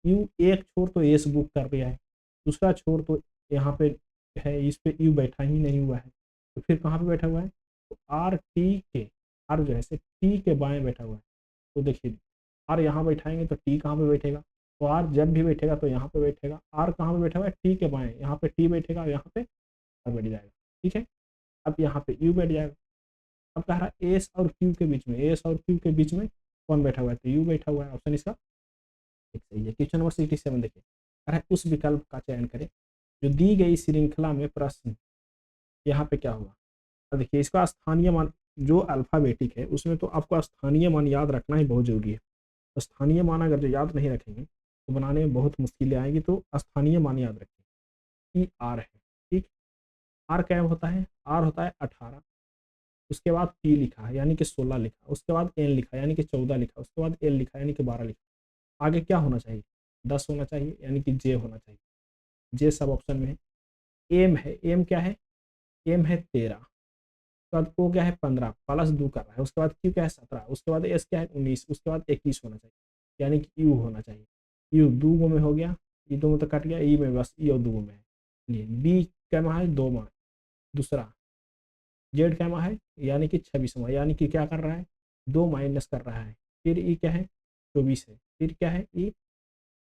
यू एक छोर तो एस बुक कर दिया है, दूसरा छोर तो यहाँ पे है, इस पे यू बैठा ही नहीं हुआ है, तो फिर कहाँ पे बैठा हुआ है, तो आर टी के, आर जो है से टी के बाएं बैठा हुआ है, तो देखिए आर यहाँ बैठाएंगे तो टी कहाँ पे बैठेगा, तो आर जब भी बैठेगा तो यहाँ पे बैठेगा, आर कहाँ पे बैठा हुआ है, टी के बाएं, यहाँ पे टी बैठेगा, यहाँ पे आर बैठ जाएगा। ठीक है, अब यहाँ पे यू बैठ जाएगा। अब कह रहा है एस और क्यू के बीच में, एस और क्यू के बीच में कौन बैठा हुआ है, तो यू बैठा हुआ है। ऑप्शन इसका एक सही है। क्वेश्चन नंबर 67 देखिए, कह रहा है उस विकल्प का चयन करें जो दी गई श्रृंखला में प्रश्न, यहाँ पे क्या हुआ। अब देखिए इसका स्थानीय मान जो अल्फाबेटिक है उसमें तो आपको स्थानीय मान याद रखना ही बहुत जरूरी है। तो स्थानीय मान अगर जो याद नहीं रखेंगे तो बनाने में बहुत मुश्किलें आएंगी। तो स्थानीय मान याद रखें कि आर है। ठीक, आर क्या होता है, आर होता है 18, उसके बाद टी लिखा है यानी कि 16 लिखा, उसके बाद एन लिखा यानी कि 14 लिखा, उसके बाद एल लिखा यानी कि 12 लिखा। आगे क्या होना चाहिए, 10 होना चाहिए यानी कि जे होना चाहिए। जे सब ऑप्शन में है। एम है, एम क्या है, एम है 13, उसके बाद ओ क्या है 15 प्लस 2 कर रहा है, उसके बाद क्यू क्या है 17, उसके बाद एस क्या है 19, उसके बाद 21 होना चाहिए यानी कि यू होना चाहिए। यू दो गो में हो गया, ये दो में तो कट गया, ई में बस ई और दो में है। बी क्या माह है 2 माह, दूसरा जेड क्या माह है यानी कि 26 माह, यानी कि क्या कर रहा है 2 माइनस कर रहा है। फिर ई क्या है 24 है, फिर क्या है ई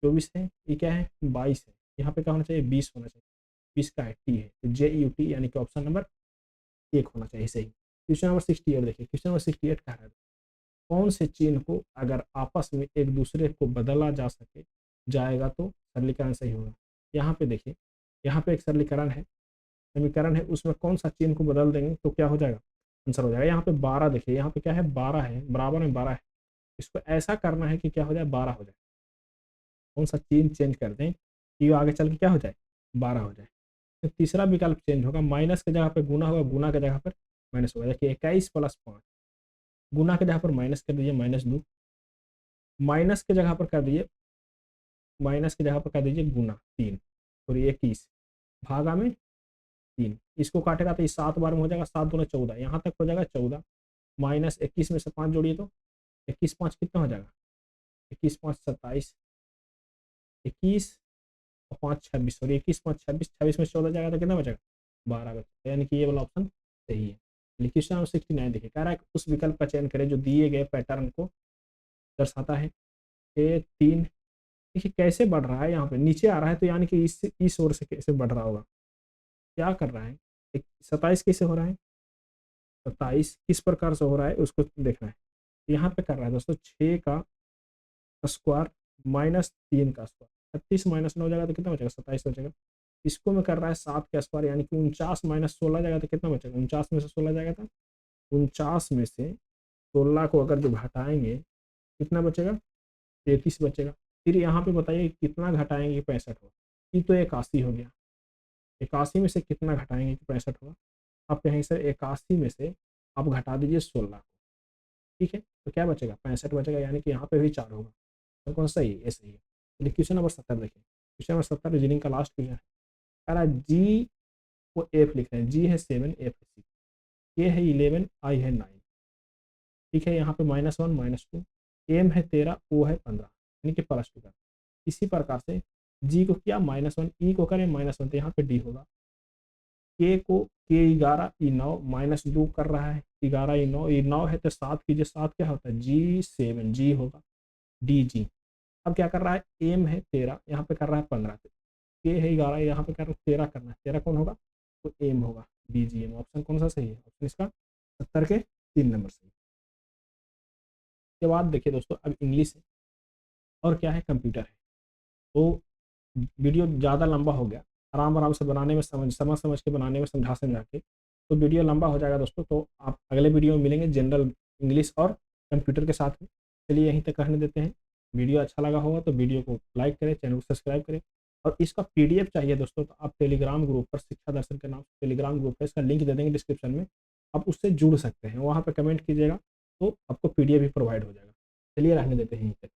24 है, ई क्या है 22 है, यहाँ पे क्या होना चाहिए 20 होना चाहिए, 20 का है टी है, तो जे यू टी यानी कि ऑप्शन नंबर 1 होना चाहिए सही। क्वेश्चन नंबर 68 देखिए, क्वेश्चन नंबर 68 कह रहा है कौन से चिन्ह को अगर आपस में एक दूसरे को बदला जा सके जाएगा तो सरलीकरण सही होगा। यहाँ पे देखिए, यहाँ पे एक सरलीकरण है, समीकरण है, उसमें कौन सा चिन्ह को बदल देंगे तो क्या हो जाएगा, आंसर हो जाएगा। यहाँ पे 12 देखिए, यहाँ पे क्या है 12 है, बराबर में 12 है, इसको ऐसा करना है कि क्या हो जाए 12 हो जाए। कौन सा चिन्ह चेंज कर दें कि आगे चल के क्या हो जाए 12 हो जाए। तो तीसरा विकल्प चेंज होगा, माइनस के जगह पे गुना होगा, गुना के जगह पर माइनस होगा। देखिए 21 प्लस 5, गुना के जगह पर माइनस कर दीजिए -2, माइनस के जगह पर कर दीजिए, माइनस की जगह पर कर दीजिए गुना 3 और ये 21 भागा में 3, इसको काटेगा तो ये 7 बार में हो जाएगा, 7 दूना 14, यहाँ तक हो जाएगा 14, माइनस 21 में से 5 जोड़िए तो 21 5 कितना हो जाएगा, 21 5 27, 21 और 5 26, और 21 5 26, 26 में 14 जाएगा तो कितना बचेगा 12 बचेगा, यानी कि ये वाला ऑप्शन सही है। क्वेश्चन नंबर 69 देखिए, कह रहा है उस विकल्प का चयन करें जो दिए गए पैटर्न को दर्शाता है। 3 देखिए कैसे बढ़ रहा है, यहाँ पे नीचे आ रहा है तो यानी कि इस ओर से कैसे बढ़ रहा होगा, क्या कर रहा है, 27 कैसे हो रहा है, 27 किस प्रकार से हो रहा है उसको देखना है। यहाँ पे कर रहा है दोस्तों 6 का स्क्वायर -3 का स्क्वायर, 36 -9 जाएगा तो कितना बचेगा 27 बचेगा। इसको में कर रहा है 7 का स्क्वायर यानी कि 49 -16 जाएगा तो कितना बचेगा, 49 में से 16 जाएगा था, 49 में से 16 को अगर जो घटाएंगे कितना बचेगा 33 बचेगा। फिर यहाँ पे बताइए कितना घटाएंगे 65 होगा, ये तो 81 हो गया, 81 में से कितना घटाएंगे कि 65 होगा। आप कहेंगे सर 81 में से आप घटा दीजिए 16 को, ठीक है, तो क्या बचेगा 65 बचेगा, यानी कि यहाँ पे भी 4 होगा। तो कौन सही है, ये सही है। चलिए क्वेश्चन नंबर 70 देखिए, क्वेश्चन नंबर 70 रीजनिंग का लास्ट क्वेश्चन है। कह रहा है जी को एफ लिख रहे हैं, जी है 7 एफ है 6, के है 11 आई है 9, ठीक है, यहाँ पे -1 -2, एम है 13 ओ है 15 यानी कि +2 का। इसी प्रकार से जी को किया -1, ई को करें -1 तो यहाँ पे डी होगा, के को के 11 ई 9 -2 कर रहा है, 11 ई 9, ई 9 है तो 7 कीजिए, 7 क्या होता है जी 7, जी होगा डी जी। अब क्या कर रहा है, एम है 13 यहाँ पे कर रहा है 15, के है 11 यहाँ पे कर रहा है 13 करना है, 13 कौन होगा तो एम होगा, डी जी एम। ऑप्शन कौन सा सही है, ऑप्शन इसका 70 के 3 नंबर सही। के बाद देखिए दोस्तों अब इंग्लिश है और क्या है कंप्यूटर है। तो वीडियो ज़्यादा लंबा हो गया, आराम आराम से बनाने में समझ के बनाने में समझा के तो वीडियो लंबा हो जाएगा दोस्तों। तो आप अगले वीडियो में मिलेंगे जनरल इंग्लिश और कंप्यूटर के साथ में। चलिए यहीं तक कहने देते हैं, वीडियो अच्छा लगा होगा तो वीडियो को लाइक करें, चैनल को सब्सक्राइब करें, और इसका पीडीएफ चाहिए दोस्तों तो आप टेलीग्राम ग्रुप पर शिक्षा दर्शन के नाम से टेलीग्राम ग्रुप है, इसका लिंक दे देंगे डिस्क्रिप्शन में, आप उससे जुड़ सकते हैं, वहाँ पर कमेंट कीजिएगा तो आपको पीडीएफ भी प्रोवाइड हो जाएगा। चलिए रहने देते हैं यहीं तक।